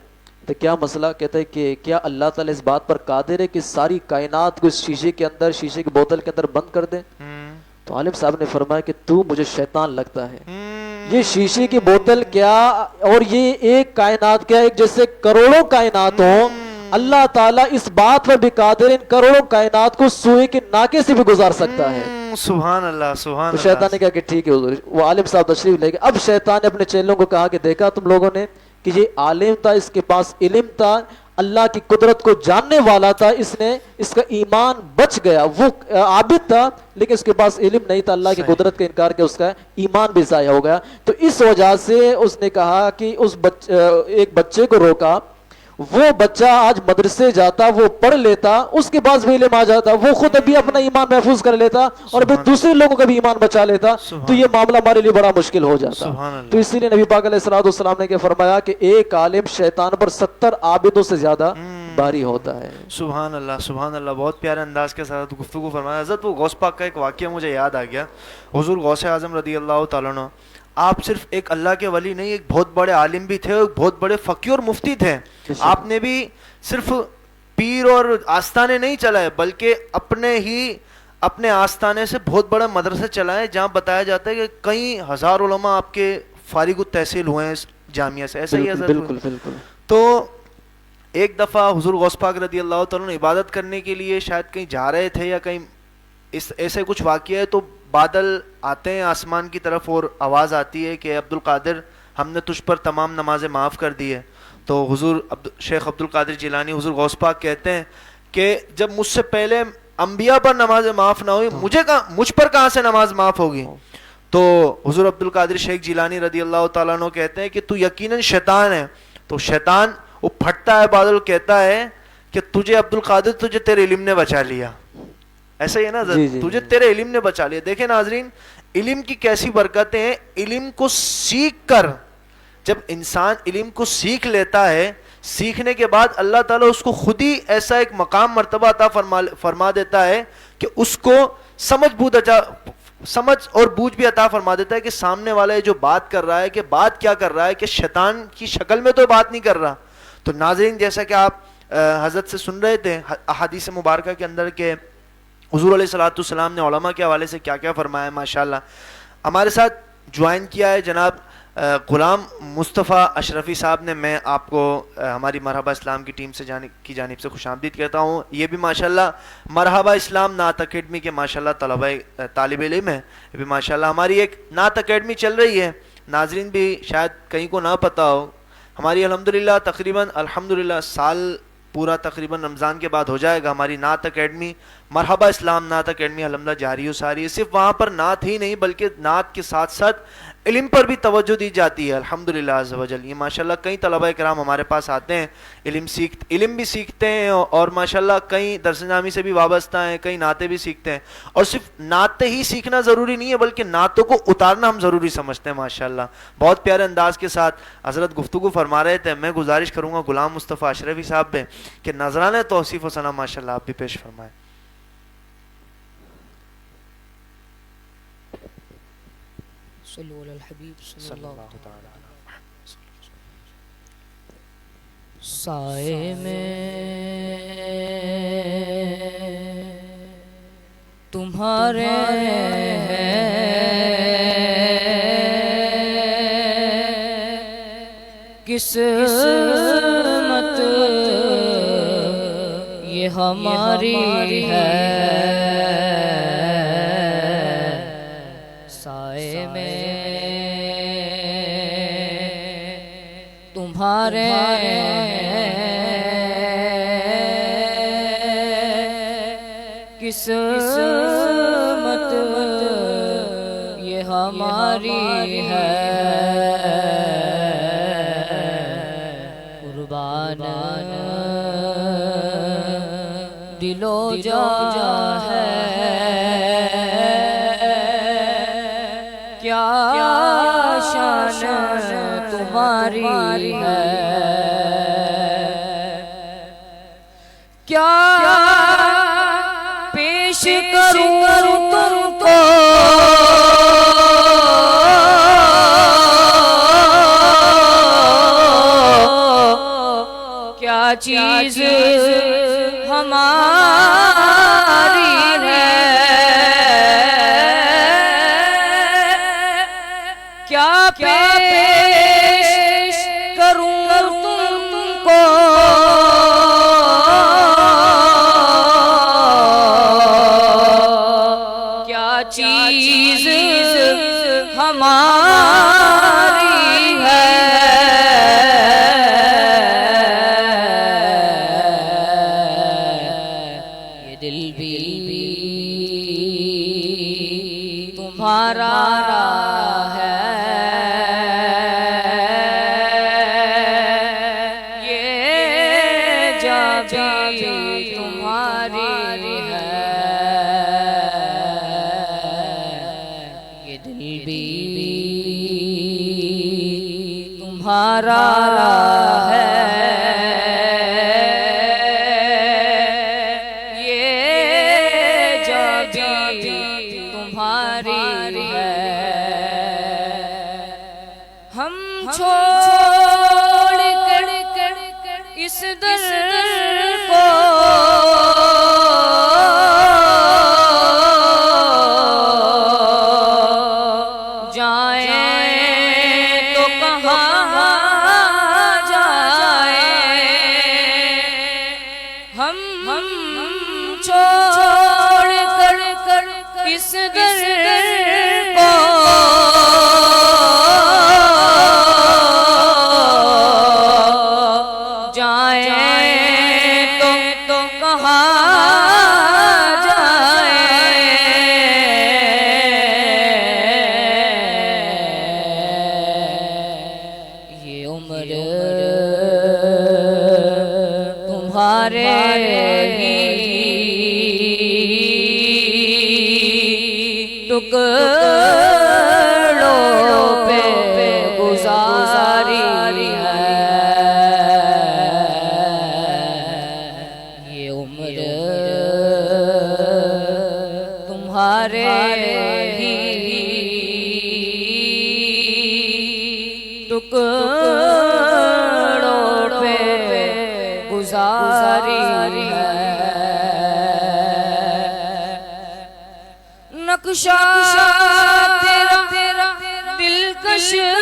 تو کیا مسئلہ؟ کہتا ہے کہ کیا اللہ تعالیٰ اس بات پر قادر ہے کہ ساری کائنات کو اس شیشے کے اندر، شیشے کی بوتل کے اندر بند کر دے؟ تو عالم صاحب نے فرمایا کہ تو مجھے شیطان لگتا ہے. یہ شیشے کی بوتل کیا اور یہ ایک کائنات کیا، ایک جیسے کروڑوں کائنات ہوں، اللہ تعالیٰ اس بات پر بھی قادر، ان کروڑوں کائنات کو سوئے کے ناکے سے بھی گزار سکتا ہے. سبحان اللہ سبحان اللہ. شیطان نے کہا کہ ٹھیک ہے حضور. وہ عالم صاحب تشریف لے گئے. اب شیطان نے اپنے چیلوں کو کہا کہ دیکھا تم لوگوں نے کہ یہ عالم تھا، اس کے پاس علم تھا، اللہ کی قدرت کو جاننے والا تھا، اس کا ایمان بچ گیا. وہ عابد تھا لیکن اس کے پاس علم نہیں تھا، اللہ کی قدرت کا انکار کیا، اس کا ایمان بھی ضائع ہو گیا. تو اس وجہ سے اس نے کہا کہ ایک بچے کو روکا. وہ بچہ آج مدرسے جاتا، وہ پڑھ لیتا، اس کے پاس بھی علم آ جاتا، وہ خود ابھی اپنا ایمان محفوظ کر لیتا اور پھر دوسرے لوگوں کا بھی ایمان بچا لیتا. تو یہ معاملہ ہمارے لیے بڑا مشکل ہو جاتا. تو اسی لیے نبی پاک علیہ السلام نے فرمایا کہ ایک عالم شیطان پر 70 عابدوں سے زیادہ باری ہوتا ہے. سبحان اللہ سبحان اللہ. بہت پیارے انداز کے ساتھ گفتگو فرمایا. حضرت وہ غوث پاک کا ایک واقعہ مجھے یاد آ گیا. حضور غوث اعظم رضی اللہ تعالیٰ عنہ آپ صرف ایک اللہ کے ولی نہیں، ایک بہت بڑے عالم بھی تھے، ایک بہت بڑے فقیہ اور مفتی تھے. آپ نے بھی صرف پیر اور آستانے نہیں چلائے بلکہ اپنے آستانے سے بہت بڑا مدرسہ چلائے، جہاں بتایا جاتا ہے کہ کئی ہزار علماء آپ کے فارغ التحصیل ہوئے ہیں اس جامعہ سے. ایسا ہی ہے بالکل بالکل. تو ایک دفعہ حضور غوث پاک رضی اللہ تعالیٰ عنہ عبادت کرنے کے لیے شاید کہیں جا رہے تھے یا کہیں ایسے کچھ واقعہ ہے. تو بادل آتے ہیں آسمان کی طرف اور آواز آتی ہے کہ عبد القادر ہم نے تجھ پر تمام نمازیں معاف کر دی ہے. تو حضور شیخ عبد القادر جیلانی حضور غوث پاک کہتے ہیں کہ جب مجھ سے پہلے انبیاء پر نماز معاف نہ ہوئی, مجھ پر کہاں سے نماز معاف ہوگی. تو حضور عبد القادر شیخ جیلانی رضی اللہ تعالیٰ عنہ کہتے ہیں کہ تو یقیناً شیطان ہے. تو شیطان وہ پھٹتا ہے بادل, کہتا ہے کہ تجھے عبد القادر, تجھے تیرے علم نے بچا لیا. ایسا ہی ہے نا, تجھے تیرے علم نے بچا لیا. دیکھیں ناظرین, علم کی کیسی برکتیں ہیں. علم کو سیکھ کر, جب انسان علم کو سیکھ لیتا ہے, سیکھنے کے بعد اللہ تعالیٰ اس کو خود ہی ایسا ایک مقام مرتبہ عطا فرما دیتا ہے کہ اس کو سمجھ اور بوجھ بھی عطا فرما دیتا ہے کہ سامنے والا جو بات کر رہا ہے, کہ بات کیا کر رہا ہے, کہ شیطان کی شکل میں تو بات نہیں کر رہا. تو ناظرین, جیسا کہ آپ حضرت سے سن رہے تھے احادیث مبارکہ کے اندر کہ حضور علیہ الصلوۃ والسلام نے علماء کے حوالے سے کیا کیا فرمایا ہے. ماشاءاللہ ہمارے ساتھ جوائن کیا ہے جناب غلام مصطفیٰ اشرفی صاحب نے. میں آپ کو ہماری مرحبا اسلام کی ٹیم سے جانب سے خوش آمدید کہتا ہوں. یہ بھی ماشاءاللہ مرحبا اسلام نعت اکیڈمی کے ماشاءاللہ طالب علم ہیں. یہ بھی ماشاءاللہ ہماری ایک نعت اکیڈمی چل رہی ہے. ناظرین بھی شاید کہیں کو نہ پتہ ہو, ہماری الحمدللہ تقریباً الحمدللہ سال پورا تقریباً رمضان کے بعد ہو جائے گا. ہماری نعت اکیڈمی مرحبا اسلام نعت اکیڈمی الحمدللہ جاری و ساری ہے. صرف وہاں پر نعت ہی نہیں بلکہ نعت کے ساتھ ساتھ علم پر بھی توجہ دی جاتی ہے الحمدللہ عز و جل. یہ ماشاءاللہ کئی طلبہ کرام ہمارے پاس آتے ہیں, علم بھی سیکھتے ہیں, اور ماشاءاللہ کئی درس نامی سے بھی وابستہ ہیں, کئی نعتیں بھی سیکھتے ہیں. اور صرف نعتیں ہی سیکھنا ضروری نہیں ہے بلکہ نعتوں کو اتارنا ہم ضروری سمجھتے ہیں. ماشاءاللہ بہت پیارے انداز کے ساتھ حضرت گفتگو فرما رہے تھے. میں گزارش کروں گا غلام مصطفیٰ اشرفی صاحب پہ کہ نذرانہ توصیف و ثنا ماشاءاللہ آپ بھی پیش فرمائیں. صلو علی الحبیب صلی اللہ تعالی علیہ وسلم. سائے میں تمہارے قسمت یہ ہماری ہے. سائے میں تمہارے قسمت یہ ہماری ہے. قربان دل و جاں ہے کیا شان تمہاری ہے. کیا پیش کروں تم کو کیا چیز ہماری ہے. کیا پیش کروں تم کو کیا چیز ہماری ہے. یہ دل بھی تمہارا ہے. یہ جاں بھی تمہاری ہے. یہ دل بھی تمہارا ہے. یہ جاں بھی تمہاری ہے. ہم چھوڑ کر اس در کو جائیں تو کہاں جائیں. ہم چھوڑ کر اس در کو جائیں عمر تمہارے ہی ٹکڑوں پہ گزاری ہے، یہ عمر تمہارے ہی ٹکڑوں پہ گزاری ہے، نقشہ تیرا دلکش ہے،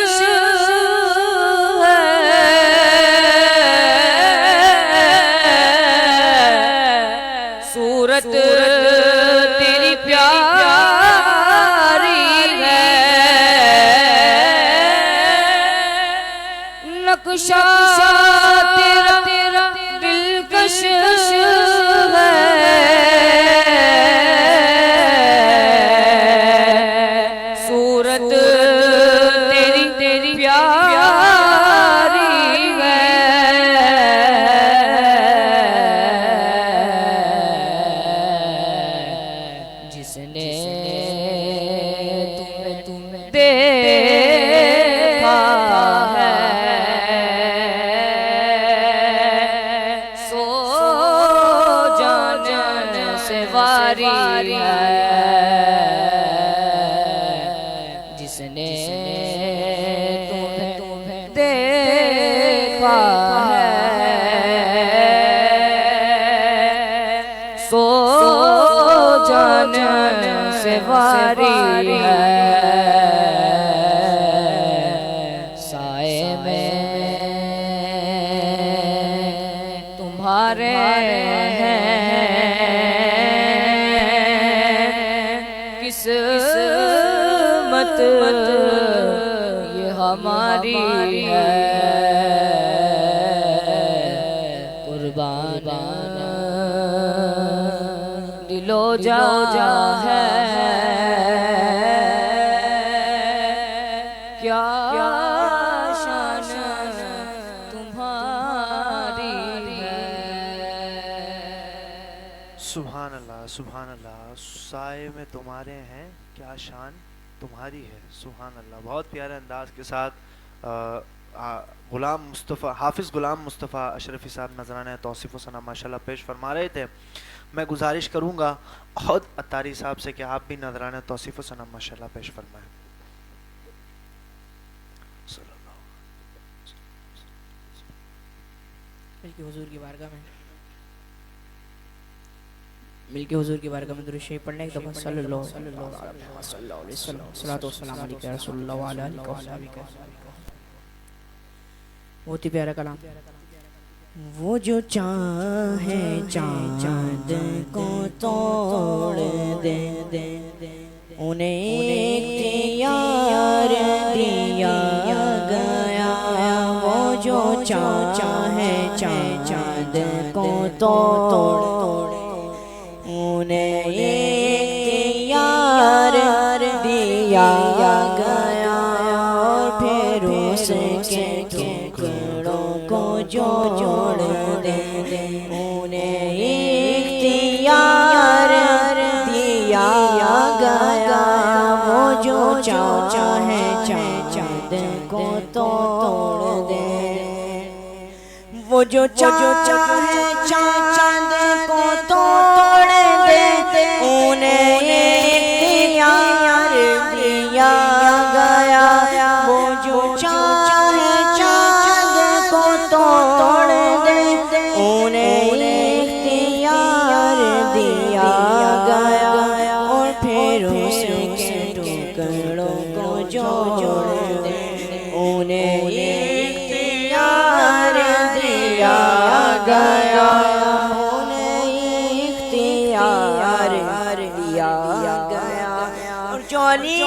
صورت تیری پیاری ہے، نقشہ تیرا دلکش ہے، صورت تیری پیاری ہے، جس نے تمہیں دیکھا ہے سو جان سے واری ہے، جس نے تمہیں دیکھا ہے سو جان سے واری ہے، سائے میں تمہارے قسمت یہ ہماری ہے، قربان دل و جان ہے، کیا شان تمہاری ہے۔ سبحان اللہ سبحان اللہ، سائے میں تمہارے ہیں کیا شان تمہاری ہے، سبحان اللہ۔ بہت پیارے انداز کے ساتھ غلام مصطفیٰ حافظ غلام مصطفیٰ اشرفی صاحب نذرانہ توصیف و ثنا ماشاءاللہ پیش فرما رہے تھے۔ میں گزارش کروں گا عہد اتاری صاحب سے کہ آپ بھی نذرانہ توصیف و ثنا ماشاءاللہ پیش فرمائیں۔ مل کے حضور کی بارگاہ میں درود شریف پڑھنے ایک دفعہ صلی اللہ علیہ وسلم، صلاۃ و سلام علیکہ یا رسول اللہ وعلی آلہ وصحبہ۔ بہت ہی پیارا کلام۔ وہ جو چاہے چاند کو توڑ دے، انہیں اختیار دیا گیا، وہ جو چاہے چاند کو توڑ انہیں اختیار دیا گیا، اور پھر اس کے ٹکڑوں کو جوڑ دے، انہیں اختیار دیا گیا، وہ جو چاہے چاند کو توڑ دے، وہ جو چاہے چاند کو توڑ دے، انہیں اختیار دیا گیا، وہ جو چاہے چاند کو توڑ دے، انہیں اختیار دیا گیا، اور پھر اس کے ٹکڑوں کو جوڑ دے، انہیں اختیار دیا گیا، انہیں اختیار دیا گیا، اور جو علی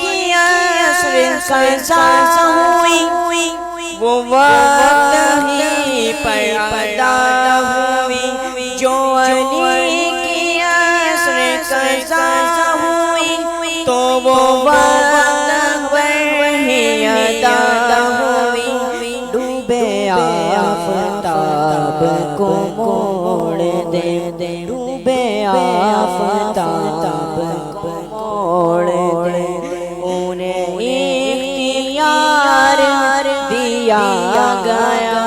کی عصر قضا ہوئی وہ وقت ہی پیدا ہوئی، جو علی کی عصر قضا ہوئی تو وہ وقت وہی ادا ہوئی، کو موڑ دے ڈوبے آفتاب کو موڑ دے انہیں اختیار دیا گیا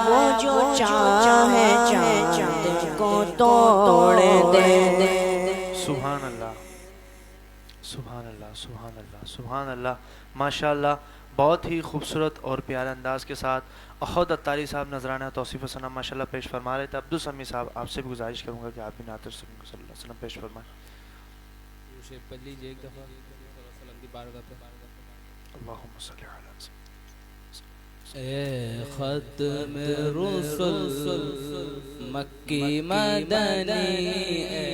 وہ جو چاہے چاند کو توڑ دے سبحان اللہ سبحان اللہ سبحان اللہ سبحان اللہ ماشاءاللہ بہت ہی خوبصورت اور پیارے انداز کے ساتھ احد اتاری صاحب نذرانہ توصیف وسلم ماشاءاللہ پیش فرما رہے تھے. عبدالسمی صاحب آپ سے بھی گزارش کروں گا کہ آپ بھی نعت رسول صلی اللہ علیہ وسلم پیش فرمائیں. شیخ پڑھ لیجیے ایک دفعہ وسلم کی بارگاہ پہ. اللہم صلی علی اے ختم رسل مکی مدنی اے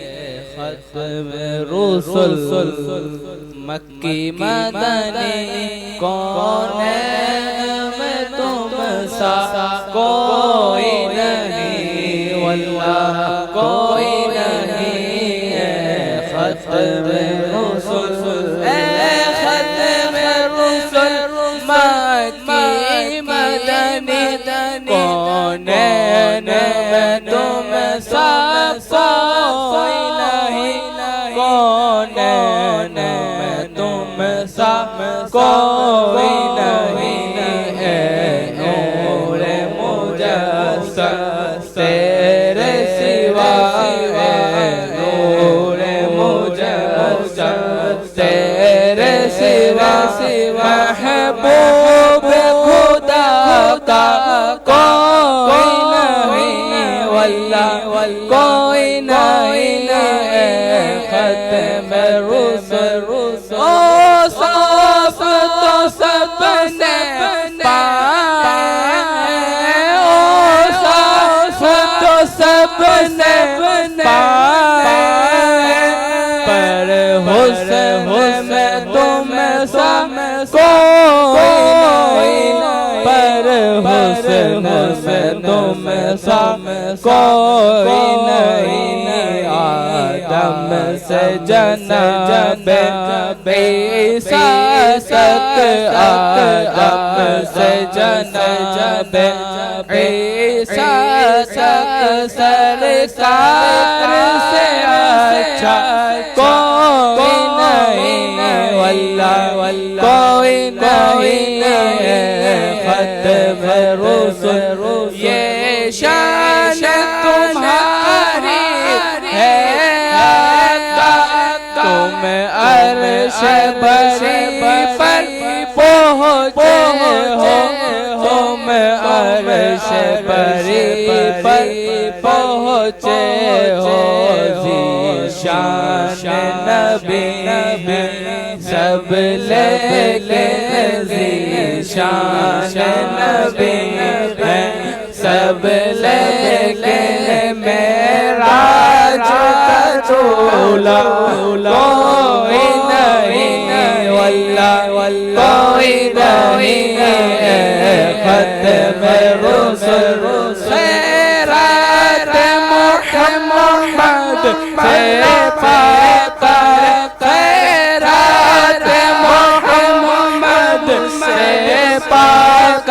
ختم رسل مکی مدنی کون میں تم سا کوئی نہیں واللہ کوئی نہیں اے ختم رسل اے ختم رسل مکی مدنی کون میں تم سا کوئی نہیں کون میں تم سا کوئی نہیں اے نور مجسم تیرے سوا اے نور مجسم تیرے سوا محبوب خدا کا کوئی نہیں واللہ کوئی نہیں اے ختم رسل او صاف تو سب نے پائے او صاف تو سب نے پائے پر حسن میں تم سا کوئی نہیں پر حسن میں تم سا کوئی نہیں آدم سے جناب عیسیٰ تک آدم سے جناب عیسیٰ تک سرکار سے اچھا کوئی نہیں واللہ کوئی نہیں ختم رسل یہ شان تمہاری ہے آقا تم عرش بری پر پہنچے ہو تم عرش بری پر پہنچے ہو ذیشان نبی سب لیکن ذیشان نبی سب لیکن معراج کا چولا کوئی نہیں واللہ کوئی نہیں ختم رسل خیرات محمد سے پاک خیرات محمد سے پاک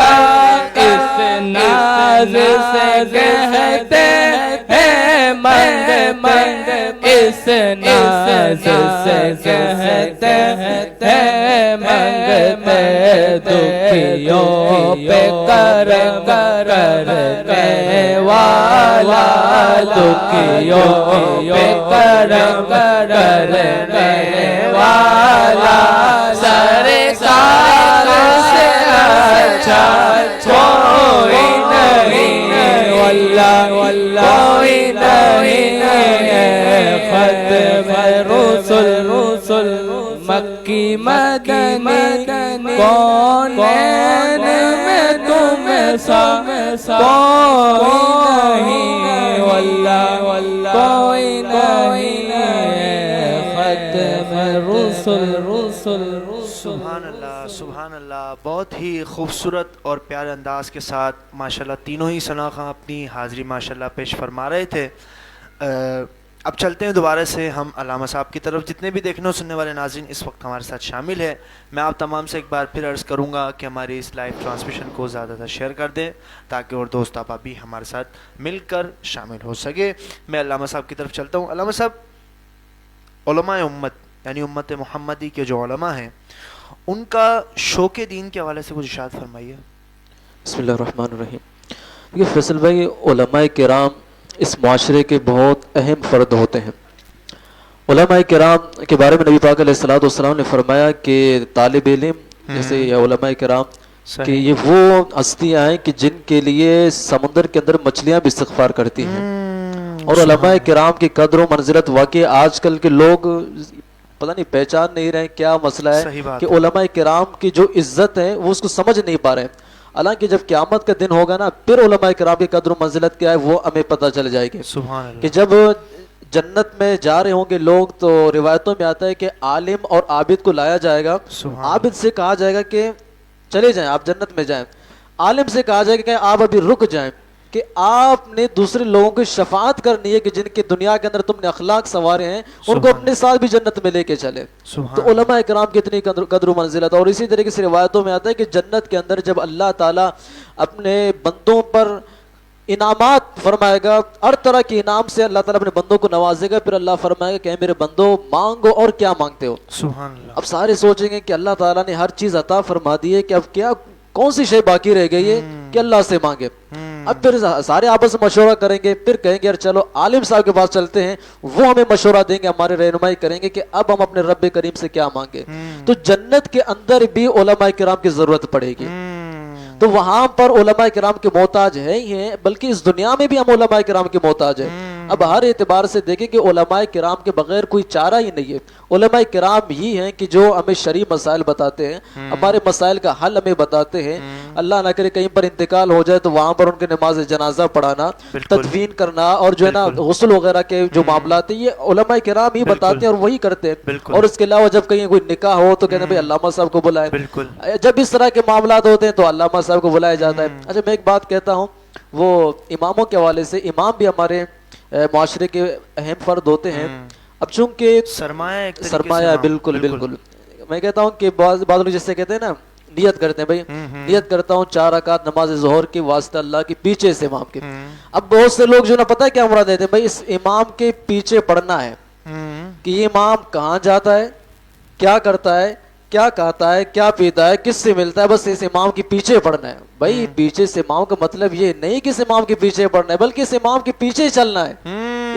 اس ناز سے کہتے ہیں منگ اس ناز سے کہتے ہیں منگتے دکھیوں پہ کرنے والا دکھیوں پہ کرنے والا سرکار سے اچھا کوئی نہیں واللہ کوئی نہیں ختم رسل مکی مدنی کون میں تم سا کوئی نہیں واللہ کوئی نہیں ختم رسل سبحان اللہ سبحان اللہ. بہت ہی خوبصورت اور پیارے انداز کے ساتھ ماشاءاللہ تینوں ہی ثنا خاں اپنی حاضری ماشاءاللہ پیش فرما رہے تھے. اب چلتے ہیں دوبارہ سے ہم علامہ صاحب کی طرف. جتنے بھی دیکھنے اور سننے والے ناظرین اس وقت ہمارے ساتھ شامل ہیں, میں آپ تمام سے ایک بار پھر عرض کروں گا کہ ہماری اس لائیو ٹرانسمیشن کو زیادہ تر شیئر کر دیں تاکہ اور دوست آپ بھی ہمارے ساتھ مل کر شامل ہو سکے. میں علامہ صاحب کی طرف چلتا ہوں. علامہ صاحب, علماء امت یعنی امت محمدی کے جو علماء ہیں ان کا شوق دین کے حوالے سے کچھ ارشاد فرمائیے. بسم اللہ الرحمن الرحیم. یہ فیصل بھائی, علماء کرام اس معاشرے کے بہت اہم فرد ہوتے ہیں. علماء کرام کے بارے میں نبی پاک علیہ الصلوۃ والسلام نے فرمایا کہ طالب علم جیسے یہ علماء کرام کہ یہ وہ ہستیاں ہیں کہ جن کے لیے سمندر کے اندر مچھلیاں بھی استغفار کرتی ہیں. اور علماء کرام کی قدر و منزلت واقعی آج کل کے لوگ پتہ نہیں پہچان نہیں رہے کیا مسئلہ ہے کہ علماء کرام کی جو عزت ہے وہ اس کو سمجھ نہیں پا رہے. حالانکہ جب قیامت کا دن ہوگا نا پھر علماء کرام کی قدر و منزلت کیا ہے وہ ہمیں پتہ چل جائے گی. سبحان اللہ. کہ جب جنت میں جا رہے ہوں گے لوگ تو روایتوں میں آتا ہے کہ عالم اور عابد کو لایا جائے گا. عابد سے کہا جائے گا کہ چلے جائیں آپ جنت میں جائیں. عالم سے کہا جائے گا کہ آپ ابھی رک جائیں کہ آپ نے دوسرے لوگوں کی شفاعت کرنی ہے کہ جن کے دنیا کے اندر تم نے اخلاق سنوارے ہیں ان کو اپنے ساتھ بھی جنت میں لے کے چلے. تو علماء کرام کی اتنی قدر و منزلت. اور اسی طریقے سے روایتوں میں آتا ہے کہ جنت کے اندر جب اللہ تعالیٰ اپنے بندوں پر انعامات فرمائے گا, ہر طرح کے انعام سے اللہ تعالیٰ اپنے بندوں کو نوازے گا, پھر اللہ فرمائے گا کہ اے میرے بندو مانگو اور کیا مانگتے ہو. سبحان اللہ. اب سارے سوچیں گے کہ اللہ تعالیٰ نے ہر چیز عطا فرما دی ہے کہ اب کیا کون سی شے باقی رہ گئی ہے کہ اللہ سے مانگے. اب پھر سارے آپس میں مشورہ کریں گے, پھر کہیں گے یار چلو عالم صاحب کے پاس چلتے ہیں, وہ ہمیں مشورہ دیں گے, ہمارے رہنمائی کریں گے کہ اب ہم اپنے رب کریم سے کیا مانگے. تو جنت کے اندر بھی علماء کرام کی ضرورت پڑے گی. تو وہاں پر علماء کرام کے محتاج ہے ہی ہیں, بلکہ اس دنیا میں بھی ہم علماء کرام کے محتاج ہیں. اب ہر اعتبار سے دیکھیں کہ علماء کرام کے بغیر کوئی چارہ ہی نہیں ہے. علماء کرام ہی ہیں کہ جو ہمیں شرعی مسائل بتاتے ہیں, ہمارے مسائل کا حل ہمیں بتاتے ہیں. اللہ نہ کرے کہیں پر انتقال ہو جائے تو وہاں پر ان کے نماز جنازہ پڑھانا, تدفین کرنا اور جو ہے نا غسل وغیرہ کے جو معاملات ہیں یہ علماء کرام ہی بتاتے ہیں اور وہی کرتے ہیں. اور اس کے علاوہ جب کہیں کوئی نکاح ہو تو کہتے ہیں بھائی علامہ صاحب کو بلائیں. جب اس طرح کے معاملات ہوتے ہیں تو علامہ صاحب کو بلایا جاتا ہے. اچھا میں ایک بات کہتا ہوں, وہ اماموں کے حوالے سے, امام بھی ہمارے معاشرے کے اہم فرد ہوتے ہیں. اب چونکہ سرمایہ بالکل بالکل میں کہتا ہوں کہ بعض لوگ جیسے کہتے ہیں نا نیت کرتے ہیں بھائی نیت کرتا ہوں 4 رکعت نماز ظہر کے واسطہ اللہ کے پیچھے سے امام کے. اب بہت سے لوگ جو نا پتہ ہے کیا مراد دیتے ہیں, بھائی اس امام کے پیچھے پڑھنا ہے کہ یہ امام کہاں جاتا ہے, کیا کرتا ہے, کیا کہتا ہے, کیا پیتا ہے, کس سے ملتا ہے, بس اس امام کے پیچھے پڑھنا ہے. بھائی پیچھے سے امام کا مطلب یہ نہیں کہ اس امام کے پیچھے پڑھنا ہے بلکہ اس امام کے پیچھے چلنا ہے.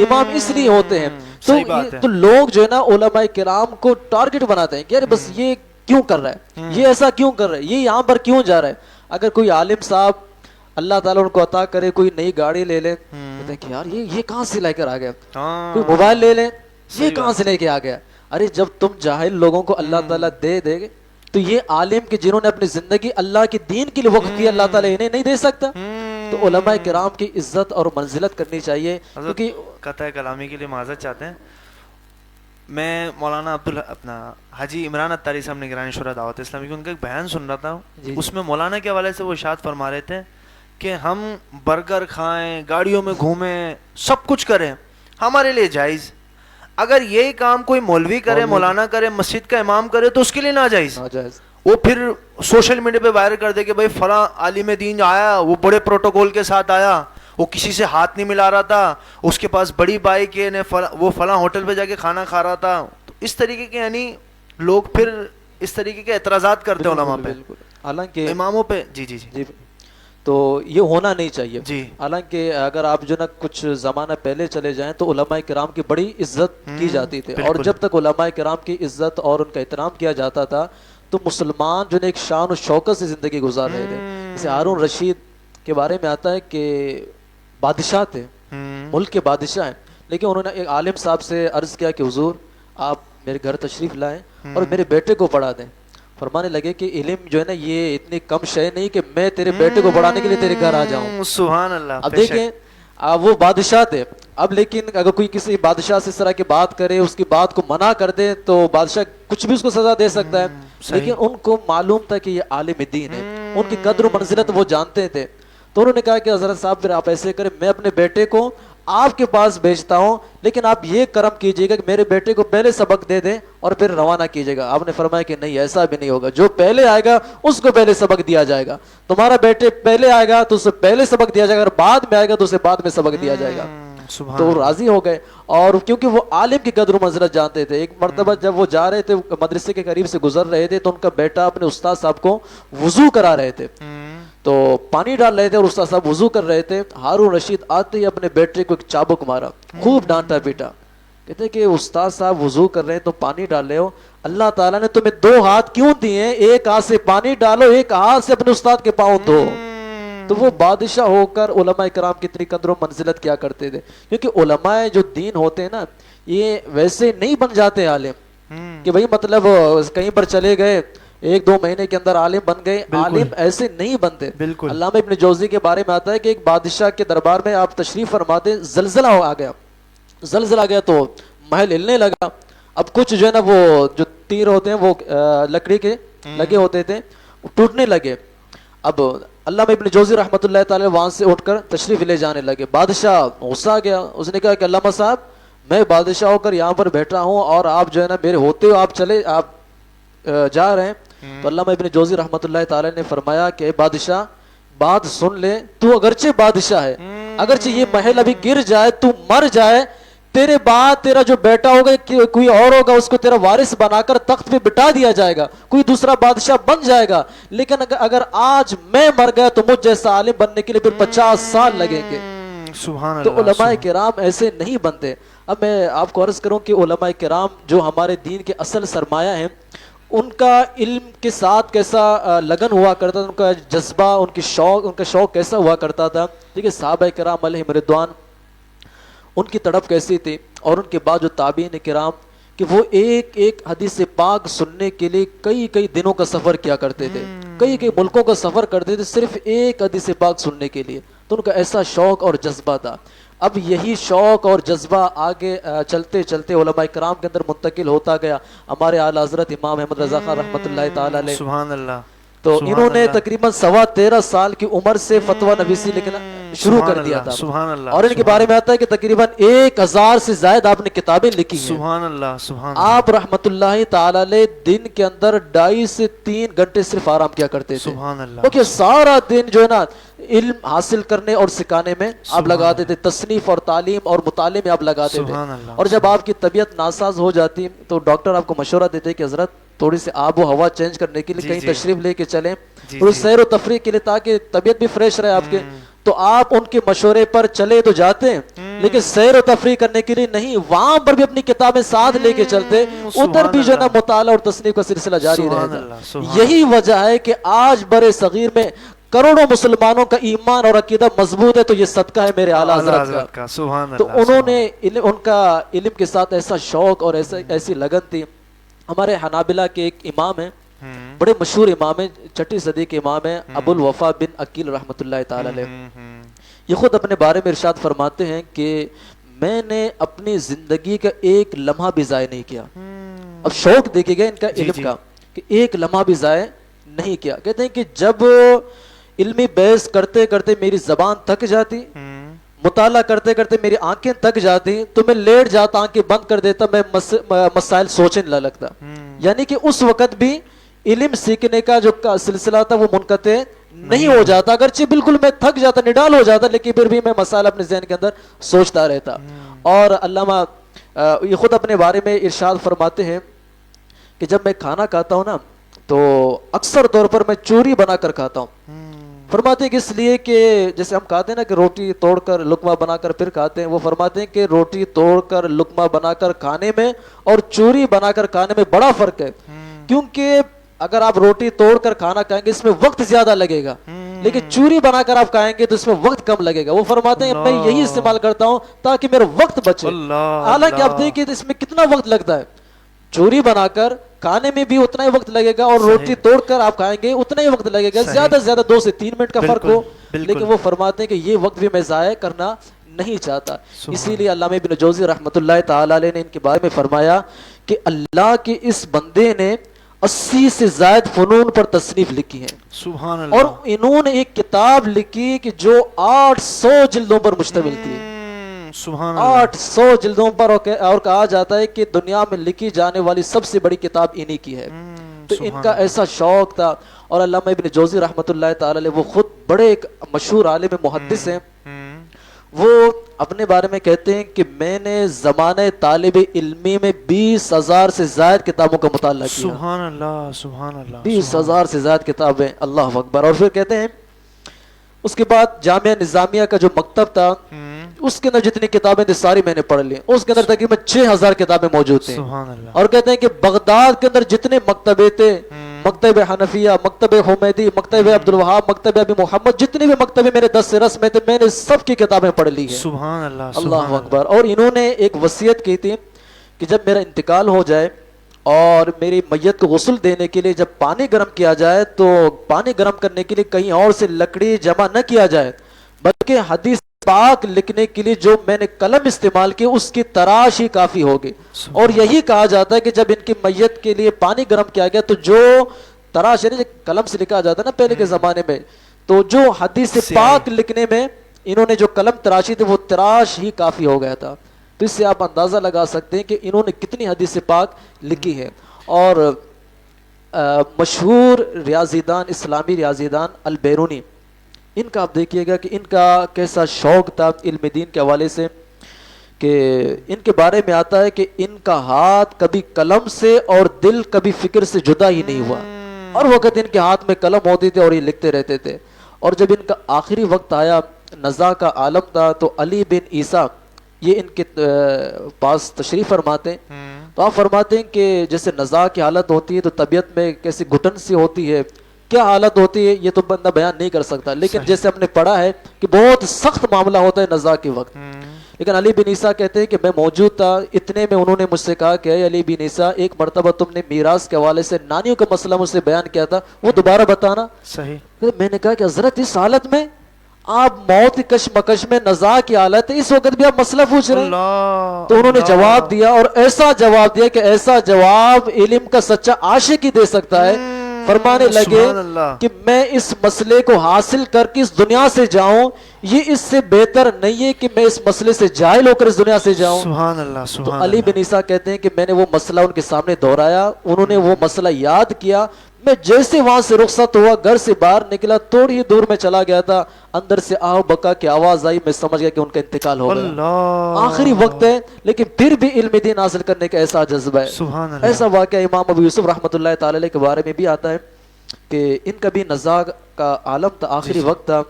امام اس لیے ہوتے ہیں. تو لوگ جو ہے نا علماء کرام کو ٹارگٹ بناتے ہیں کہ یار بس یہ کیوں کر رہا ہے, یہ ایسا کیوں کر رہا ہے, یہ یہاں پر کیوں جا رہا ہے. اگر کوئی عالم صاحب اللہ تعالیٰ ان کو عطا کرے کوئی نئی گاڑی لے لے, کہتے ہیں کہ یار یہ کہاں سے لے کر آ گیا. کوئی موبائل لے لیں, یہ کہاں سے لے کے آ گیا. ارے جب تم جاہل لوگوں کو اللہ تعالیٰ دے دے گے تو یہ عالم کے جنہوں نے اپنی زندگی اللہ کے دین کے لیے وقف کی اللہ تعالیٰ انہیں نہیں دے سکتا. تو علماء کرام کی عزت اور منزلت کرنی چاہیے. کیونکہ قطع کلامی کے لیے معذرت چاہتے ہیں, میں مولانا اپنا حاجی عمران اتاری صاحب نگرانی شورا دعوت اسلامی کی ان کا ایک بیان سن رہا تھا. اس میں مولانا کے حوالے سے وہ ارشاد فرما رہے تھے کہ ہم برگر کھائیں, گاڑیوں میں گھومیں, سب کچھ کریں, ہمارے لیے جائز. اگر یہی کام کوئی مولوی کرے, مولانا کرے, مسجد کا امام کرے تو اس کے لیے ناجائز. وہ پھر سوشل میڈیا پہ وائرل کر دے کہ بھائی فلاں عالم دین آیا, وہ بڑے پروٹوکول کے ساتھ آیا, وہ کسی سے ہاتھ نہیں ملا رہا تھا, اس کے پاس بڑی بائک ہے, وہ فلاں ہوٹل پہ جا کے کھانا کھا رہا تھا. تو اس طریقے کے یعنی لوگ پھر اس طریقے کے اعتراضات کرتے ہیں علماء پہ, حالانکہ اماموں پہ. جی جی جی. تو یہ ہونا نہیں چاہیے. جی. حالانکہ اگر آپ جو نا کچھ زمانہ پہلے چلے جائیں تو علماء کرام کی بڑی عزت کی جاتی تھی, اور جب تک علماء کرام کی عزت اور ان کا احترام کیا جاتا تھا تو مسلمان جو نے ایک شان و شوکت سے زندگی گزار رہے تھے. جیسے ہارون رشید کے بارے میں آتا ہے کہ بادشاہ تھے, ملک کے بادشاہ ہیں, لیکن انہوں نے ایک عالم صاحب سے عرض کیا کہ حضور آپ میرے گھر تشریف لائیں اور میرے بیٹے کو پڑھا دیں. فرمانے لگے کہ علم جو ہے نا یہ اتنی کم شے نہیں کہ میں تیرے بیٹے کو پڑھانے کے لیے تیرے گھر آ جاؤں. سبحان اللہ. اب دیکھیں وہ بادشاہ تھے. اب لیکن اگر کوئی کسی بادشاہ سے اس طرح کی بات کرے, اس کی بات کو منع کر دے تو بادشاہ کچھ بھی اس کو سزا دے سکتا ہے. لیکن ان کو معلوم تھا کہ یہ عالم دین ہے, ان کی قدر و منزلت وہ جانتے تھے. تو انہوں نے کہا کہ حضرت صاحب پھر آپ ایسے کریں, میں اپنے بیٹے کو آپ کے پاس بھیجتا ہوں، لیکن آپ یہ کرم کیجیے گا کہ میرے بیٹے کو پہلے سبق دے دیں اور پھر روانہ کیجیے گا۔ آپ نے فرمایا کہ نہیں، ایسا بھی نہیں ہوگا، جو پہلے آئے گا اس کو پہلے سبق دیا جائے گا۔ تمہارا بیٹے پہلے آئے گا تو اسے پہلے سبق دیا جائے گا، اگر بعد میں آئے گا تو اسے بعد میں سبق دیا جائے گا۔ سبحان تو راضی ہو گئے، اور کیونکہ وہ عالم کی قدر و منزلت جانتے تھے۔ ایک مرتبہ جب وہ جا رہے تھے مدرسے کے قریب سے گزر رہے تھے، تو ان کا بیٹا اپنے استاد صاحب کو وضو کرا رہے تھے، تو پانی ڈال رہے تھے اور استاد صاحب وضو کر رہے تھے۔ ہارون رشید آتے ہی اپنے بیٹے کو ایک چابک مارا، خوب ڈانٹا پیٹا۔ کہتے ہیں کہ استاد صاحب وضو کر رہے ہیں تو پانی ڈال رہے ہو، اللہ تعالیٰ نے تمہیں 2 ہاتھ کیوں دیے ہیں؟ ایک ہاتھ سے پانی ڈالو، ایک ہاتھ سے اپنے استاد کے پاؤں دھو۔ تو وہ بادشاہ ہو کر علماء کرام کتنی قدر و منزلت کیا کرتے تھے، کیونکہ علماء جو دین ہوتے ہیں نا، یہ ویسے نہیں بن جاتے عالم کہ بھئی مطلب کہیں پر چلے گئے 1-2 مہینے کے اندر عالم بن گئے۔ عالم ایسے نہیں بنتے۔ علامہ ابن جوزی کے بارے میں آتا ہے کہ ایک بادشاہ کے دربار میں آپ تشریف فرماتے، زلزلہ آ گیا، زلزلہ آ گیا تو محل ہلنے لگا۔ اب کچھ جو ہے نا وہ جو تیر ہوتے ہیں وہ لکڑی کے لگے ہوتے تھے، وہ ٹوٹنے لگے۔ اب علامہ ابن جوزی رحمۃ اللہ تعالی وہاں سے اٹھ کر تشریف لے جانے لگے۔ بادشاہ غصہ آ گیا، اس نے کہا کہ علامہ صاحب، میں بادشاہ ہو کر یہاں پر بیٹھا ہوں اور آپ جو ہے نا میرے ہوتے ہو آپ جا رہے ہیں۔ تو علامہ ابن جوزی رحمۃ اللہ تعالی نے فرمایا کہ بادشاہ بات سن لے، تو اگرچہ بادشاہ ہے، اگرچہ یہ محل ابھی گر جائے، تو مر جائے، تیرے بعد تیرا جو بیٹا ہوگا کوئی اور ہوگا، اس کو تیرا وارث بنا کر تخت پہ بٹھا دیا جائے گا، کوئی دوسرا بادشاہ بن جائے گا، لیکن اگر آج میں مر گیا تو مجھ جیسا عالم بننے کے لیے پھر 50 سال لگیں گے۔ سبحان تو اللہ۔ علماء کرام ایسے نہیں بنتے۔ اب میں آپ کو عرض کروں کہ علماء کرام جو ہمارے دین کے اصل سرمایہ ہیں، ان کا علم کے ساتھ کیسا لگن ہوا کرتا تھا، ان کا جذبہ، ان کا شوق کیسا ہوا کرتا تھا۔ دیکھیے صحابہ کرام علیہم رضوان، ان کی تڑپ کیسی تھی، اور ان کے بعد جو تابعین کرام کہ وہ ایک ایک حدیث پاک سننے کے لیے کئی دنوں کا سفر کیا کرتے تھے، کئی ملکوں کا سفر کرتے تھے صرف ایک حدیث پاک سننے کے لیے۔ تو ان کا ایسا شوق اور جذبہ تھا۔ اب یہی شوق اور جذبہ آگے چلتے چلتے علماء کرام کے اندر منتقل ہوتا گیا۔ ہمارے اعلیٰ حضرت امام احمد رضا خان رحمۃ اللہ تعالی علیہ، سبحان اللہ، تو انہوں نے تقریباً 13.25 سال کی عمر سے فتویٰ نویسی لکھنا شروع کر دیا تھا، سبحان اللہ، اور ان کے بارے میں آتا ہے کہ تقریباً 1000 سے زائد آپ نے کتابیں لکھی ہیں۔ سبحان اللہ، سبحان آپ رحمت اللہ تعالی علیہ دن کے اندر 2.5 سے 3 گھنٹے صرف آرام کیا کرتے تھے، سبحان اللہ، کیونکہ سارا دن جو ہے نا علم حاصل کرنے اور سکھانے میں آپ لگاتے تھے، تصنیف اور تعلیم اور مطالعے میں آپ لگاتے تھے۔ اور جب آپ کی طبیعت ناساز ہو جاتی تو ڈاکٹر آپ کو مشورہ دیتے کہ حضرت تھوڑی سی آب و ہوا چینج کرنے کے لیے کہیں تشریف لے کے چلیں، اور سیر و تفریح کے لیے تاکہ طبیعت بھی فریش رہے آپ کے، تو آپ ان کے مشورے پر چلے تو جاتے ہیں، لیکن سیر و تفریح کرنے کے لیے نہیں، وہاں پر بھی اپنی کتابیں ساتھ لے کے چلتے، ادھر بھی جو ہے نا مطالعہ اور تصنیف کا سلسلہ جاری رہے گا۔ یہی وجہ ہے کہ آج بر صغیر میں کروڑوں مسلمانوں کا ایمان اور عقیدہ مضبوط ہے، تو یہ صدقہ ہے میرے اعلیٰ حضرت کا۔ تو انہوں نے ان کا علم کے ساتھ ایسا شوق اور ایسی لگن تھی۔ ہمارے حنابلہ کے ایک امام ہیں، بڑے مشہور امام ہیں، 6 صدی کے امام ہیں، ابو الوفا بن عقیل رحمۃ اللہ تعالی علیہ۔ یہ خود اپنے بارے میں ارشاد فرماتے ہیں کہ میں نے اپنی زندگی کا ایک لمحہ بھی ضائع نہیں کیا۔ اب شوق دیکھے گئے ان کا علم کا کہ ایک لمحہ بھی ضائع نہیں کیا۔ کہتے ہیں کہ جب علمی بحث کرتے کرتے میری زبان تھک جاتی، مطالعہ کرتے کرتے میری آنکھیں تھک جاتی، تو میں لیٹ جاتا، آنکھیں بند کر دیتا، میں مسائل سوچنے لگتا۔ یعنی کہ اس وقت بھی علم سیکھنے کا جو سلسلہ تھا وہ منقطع نہیں ہو جاتا، اگرچہ بالکل میں تھک جاتا، نڈال ہو جاتا، لیکن پھر بھی میں مسائل اپنے ذہن کے اندر سوچتا رہتا۔ اور علامہ یہ خود اپنے بارے میں ارشاد فرماتے ہیں کہ جب میں کھانا کھاتا ہوں نا تو اکثر طور پر میں چوری بنا کر کھاتا ہوں۔ فرماتے ہیں کہ اس لیے کہ جیسے ہم کہتے ہیں نا کہ روٹی توڑ کر لقمہ بنا کر پھر کھاتے ہیں، وہ فرماتے ہیں کہ روٹی توڑ کر لقمہ بنا کر کھانے میں اور چوری بنا کر کھانے میں بڑا فرق ہے، کیونکہ اگر آپ روٹی توڑ کر کھانا کھائیں گے اس میں وقت زیادہ لگے گا، لیکن چوری بنا کر آپ کھائیں گے تو اس میں وقت کم لگے گا۔ وہ فرماتے ہیں میں یہی استعمال کرتا ہوں تاکہ میرا وقت بچے، حالانکہ آپ دیکھیں اس میں کتنا وقت لگتا ہے، چوری بنا کر کھانے میں بھی اتنا ہی وقت لگے گا اور روٹی توڑ کر آپ کھائیں گے اتنا ہی وقت لگے گا، زیادہ سے زیادہ 2 سے 3 منٹ کا فرق ہو، لیکن وہ فرماتے ہیں کہ یہ وقت بھی میں ضائع کرنا نہیں چاہتا۔ اسی لیے علامہ ابن جوزی رحمۃ اللہ تعالی علیہ نے ان کے بارے میں فرمایا کہ اللہ کے اس بندے نے 80 سے زائد فنون پر تصنیف لکھی ہے، سبحان اللہ، اور انہوں نے ایک کتاب لکھی کہ جو 800 جلدوں پر مشتمل تھی۔ سبحان اللہ 800 جلدوں پر، اور کہا جاتا ہے کہ دنیا میں لکھی جانے والی سب سے بڑی کتاب انہی کی ہے. تو ان کا ایسا شوق تھا. اور علامہ ابن جوزی رحمۃ اللہ تعالی علیہ، وہ خود بڑے ایک مشہور عالم محدث ہیں. وہ اپنے بارے میں کہتے ہیں کہ میں نے زمانہ طالب علمی میں 20,000 سے زائد کتابوں کا مطالعہ کیا. سبحان اللہ سبحان اللہ 20,000 سے زائد کتابیں. اللہ اکبر. اور پھر کہتے ہیں اس کے بعد جامعہ نظامیہ کا جو مکتب تھا اس کے اندر جتنی کتابیں تھی ساری میں نے پڑھ لی. اس کے اندر تقریباً 6,000 کتابیں موجود تھیں. سبحان اللہ. اور کہتے ہیں کہ بغداد کے اندر جتنے مکتبے تھے، مکتب حنفیہ، مکتب حمیدی، مکتب عبد الوہاب، مکتب ابی محمد، جتنے بھی مکتبے میرے 10 سے رس میں تھے، میں نے سب کی کتابیں پڑھ لی ہیں. سبحان اللہ اللہ اکبر. اور انہوں نے ایک وصیت کی تھی کہ جب میرا انتقال ہو جائے اور میری میت کو غسل دینے کے لیے جب پانی گرم کیا جائے تو پانی گرم کرنے کے لیے کہیں اور سے لکڑی جمع نہ کیا جائے، بلکہ حدیث پاک لکھنے کے لیے جو میں نے قلم استعمال کی اس کی تراش ہی کافی ہوگی. اور یہی کہا جاتا ہے کہ جب ان کی میت کے لیے پانی گرم کیا گیا تو جو تراش یعنی قلم سے لکھا جاتا ہے نا پہلے کے زمانے میں، تو جو حدیث پاک لکھنے میں انہوں نے جو قلم تراشی تھی وہ تراش ہی کافی ہو گیا تھا. تو اس سے آپ اندازہ لگا سکتے ہیں کہ انہوں نے کتنی حدیث پاک لکھی ہے. اور مشہور ریاضی دان، اسلامی ریاضی دان البیرونی، ان کا آپ دیکھیے گا کہ ان کا کیسا شوق تھا علم دین کے حوالے سے، کہ ان کے بارے میں آتا ہے کہ ان کا ہاتھ کبھی قلم سے اور دل کبھی فکر سے جدا ہی نہیں ہوا. اور وقت ان کے ہاتھ میں قلم ہوتی تھی اور یہ لکھتے رہتے تھے. اور جب ان کا آخری وقت آیا، نزا کا عالم تھا، تو علی بن عیسیٰ یہ ان کے پاس تشریف فرماتے ہیں. تو آپ فرماتے ہیں کہ جیسے نزا کی حالت ہوتی ہے تو طبیعت میں کیسی گھٹن سی ہوتی ہے، کیا حالت ہوتی ہے یہ تو بندہ بیان نہیں کر سکتا، لیکن جیسے ہم نے پڑھا ہے کہ بہت سخت معاملہ ہوتا ہے نزا کے وقت. لیکن علی بن عیسیٰ کہتے ہیں کہ میں موجود تھا. اتنے میں انہوں نے مجھ سے کہا کہ علی بن عیسیٰ، ایک مرتبہ تم نے میراث کے حوالے سے نانیوں کا مسئلہ مجھ سے بیان کیا تھا، وہ دوبارہ بتانا. صحیح. میں نے کہا کہ حضرت اس حالت میں آپ موت کی کشمکش میں، نزا کی حالت ہے، اس وقت بھی آپ مسئلہ پوچھ رہے ہیں. تو انہوں نے جواب دیا، اور ایسا جواب دیا کہ ایسا جواب علم کا سچا عاشق ہی دے سکتا ہے. فرمانے لگے کہ میں اس مسئلے کو حاصل کر کے اس دنیا سے جاؤں، یہ اس سے بہتر نہیں ہے کہ میں اس مسئلے سے جاہل ہو کر اس دنیا سے جاؤں. سبحان اللہ. تو علی بن عیسیٰ کہتے ہیں کہ میں نے وہ مسئلہ ان کے سامنے دہرایا، انہوں نے وہ مسئلہ یاد کیا. میں جیسے وہاں سے رخصت ہوا، گھر سے باہر نکلا، تھوڑی ہی دور میں چلا گیا تھا، اندر سے آہ بکا کی آواز آئی. میں سمجھ گیا کہ ان کا انتقال ہو گیا. آخری وقت ہے لیکن پھر بھی علم دین حاصل کرنے کا ایسا جذبہ ہے. سبحان اللہ. ایسا واقعہ امام ابو یوسف رحمۃ اللہ تعالی علیہ کے بارے میں بھی آتا ہے کہ ان کا بھی نزا کا عالم تھا، آخری وقت تھا.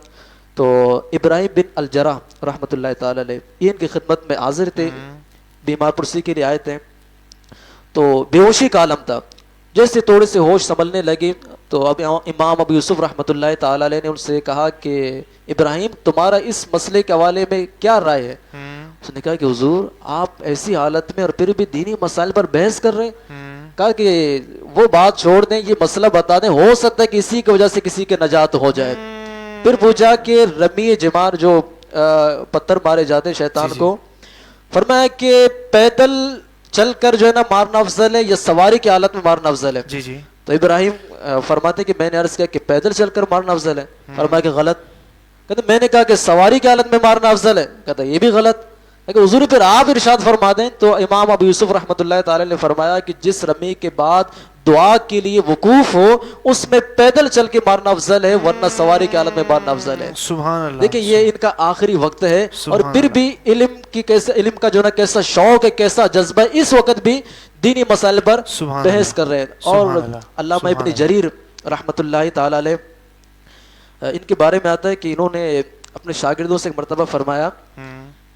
تو ابراہیم بن الجرح رحمۃ اللہ تعالی علیہ یہ ان کی خدمت میں حاضر تھے، بیمار پرسی کے لیے آئے تھے. تو بے ہوشی کا عالم تھا. جیسے تھوڑے سے ہوش سنبھلنے لگے تو اب امام ابو یوسف رحمۃ اللہ تعالی علیہ نے ان سے کہا کہ ابراہیم تمہارا اس مسئلے کے حوالے میں کیا رائے ہے؟ اس نے کہا کہ حضور آپ ایسی حالت میں اور پھر بھی دینی مسائل پر بحث کر رہے ہیں. کہا کہ وہ بات چھوڑ دیں، یہ مسئلہ بتا دیں، ہو سکتا ہے کہ اسی کی وجہ سے کسی کے نجات ہو جائے. پھر پوچھا کہ رمی جمار جو پتھر مارے جاتے شیطان کو، فرمایا کہ پیدل چل کر جو ہے نا مارنا افضل ہے یا سواری کی حالت میں مارنا افضل ہے؟ جی جی. تو ابراہیم فرماتے کہ میں نے عرض کیا کہ پیدل چل کر مارنا افضل ہے. فرمایا کہ غلط. کہتے میں نے کہا کہ سواری کی حالت میں مارنا افضل ہے. کہتا یہ بھی غلط. لیکن حضور پھر آپ ارشاد فرما دیں. تو امام ابو یوسف رحمۃ اللہ تعالی نے فرمایا کہ جس رمی کے بعد دعا کے لیے وقوف ہو اس میں پیدل چل کے مارنا افضل ہے، ورنہ سواری کی حالت میں مارنا افضل ہے. سبحان اللہ. دیکھیں یہ ان کا آخری وقت ہے اور پھر بھی علم کا جو نا کیسا شوق ہے، کیسا جذبہ ہے، اس وقت بھی دینی مسائل پر بحث کر رہے ہیں. اور علامہ ابن جریر رحمۃ اللہ تعالی علیہ ان کے بارے میں آتا ہے کہ انہوں نے اپنے شاگردوں سے ایک مرتبہ فرمایا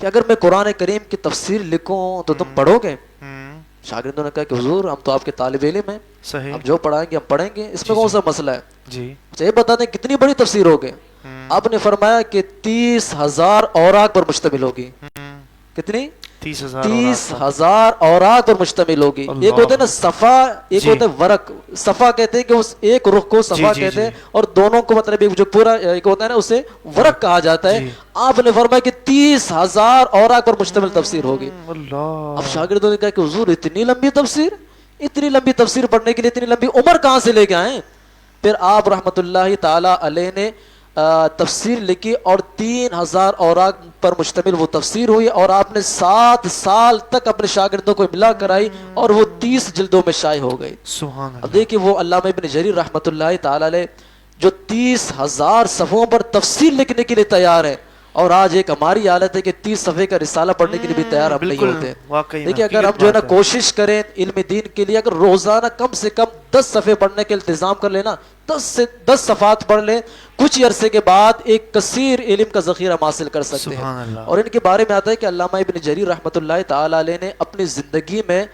کہ اگر میں قرآن کریم کی تفسیر لکھوں تو تم پڑھو گے؟ شاگردوں نے کہا کہ حضور ہم تو آپ کے طالب علم ہیں، صحیح، ہم جو پڑھائیں گے ہم پڑھیں گے، اس میں کون سا مسئلہ ہے؟ جی یہ بتا دیں کتنی بڑی تفسیر ہوگی؟ آپ نے فرمایا کہ 30,000 اوراق پر مشتمل ہوگی. کتنی؟ 30,000 اوراق پر مشتمل ہوگی. ایک ہوتا ہے نا صفا، ایک ہوتا ہے ورق. صفا کہتے ہیں کہ اس ایک رخ کو صفا کہتے ہیں، اور دونوں کو مطلب جو پورا ایک ہوتا ہے نا اسے ورق کہا جاتا ہے. آپ نے فرمایا کہ 30,000 اوراق پر مشتمل تفسیر ہوگی. اب شاگردوں نے کہا کہ حضور اتنی لمبی تفسیر، اتنی لمبی تفسیر پڑھنے کے لیے اتنی لمبی عمر کہاں سے لے کے آئے؟ پھر آپ رحمت اللہ تعالی علیہ نے تفسیر لکھی اور 3000 اوراق پر مشتمل وہ تفسیر ہوئی اور آپ نے 7 سال تک اپنے شاگردوں کو املا کرائی اور وہ 30 جلدوں میں شائع ہو گئی. سبحان اب اللہ. دیکھیے وہ علامہ ابن جریر رحمۃ اللہ تعالی علیہ جو 30,000 صفحوں پر تفسیر لکھنے کے لیے تیار ہے، اور آج ایک ہماری حالت ہے کہ 30 صفحے کا رسالہ پڑھنے کے لیے بھی تیار ہم نہیں بالکل، ہوتے. واقعی دیکھیے میں اگر ہم حقیقت جو ہے نا بات ہے. کوشش کریں علم دین کے لیے، اگر روزانہ کم سے کم 10 صفحے پڑھنے کے التزام کر لینا، 10 صفحات پڑھ لیں، کچھ ہی عرصے کے بعد ایک کثیر علم کا ذخیرہ ہم حاصل کر سکتے سبحان ہیں. اللہ. اور ان کے بارے میں آتا ہے کہ علامہ ابن جریر رحمۃ اللہ تعالی علیہ نے اپنی زندگی میں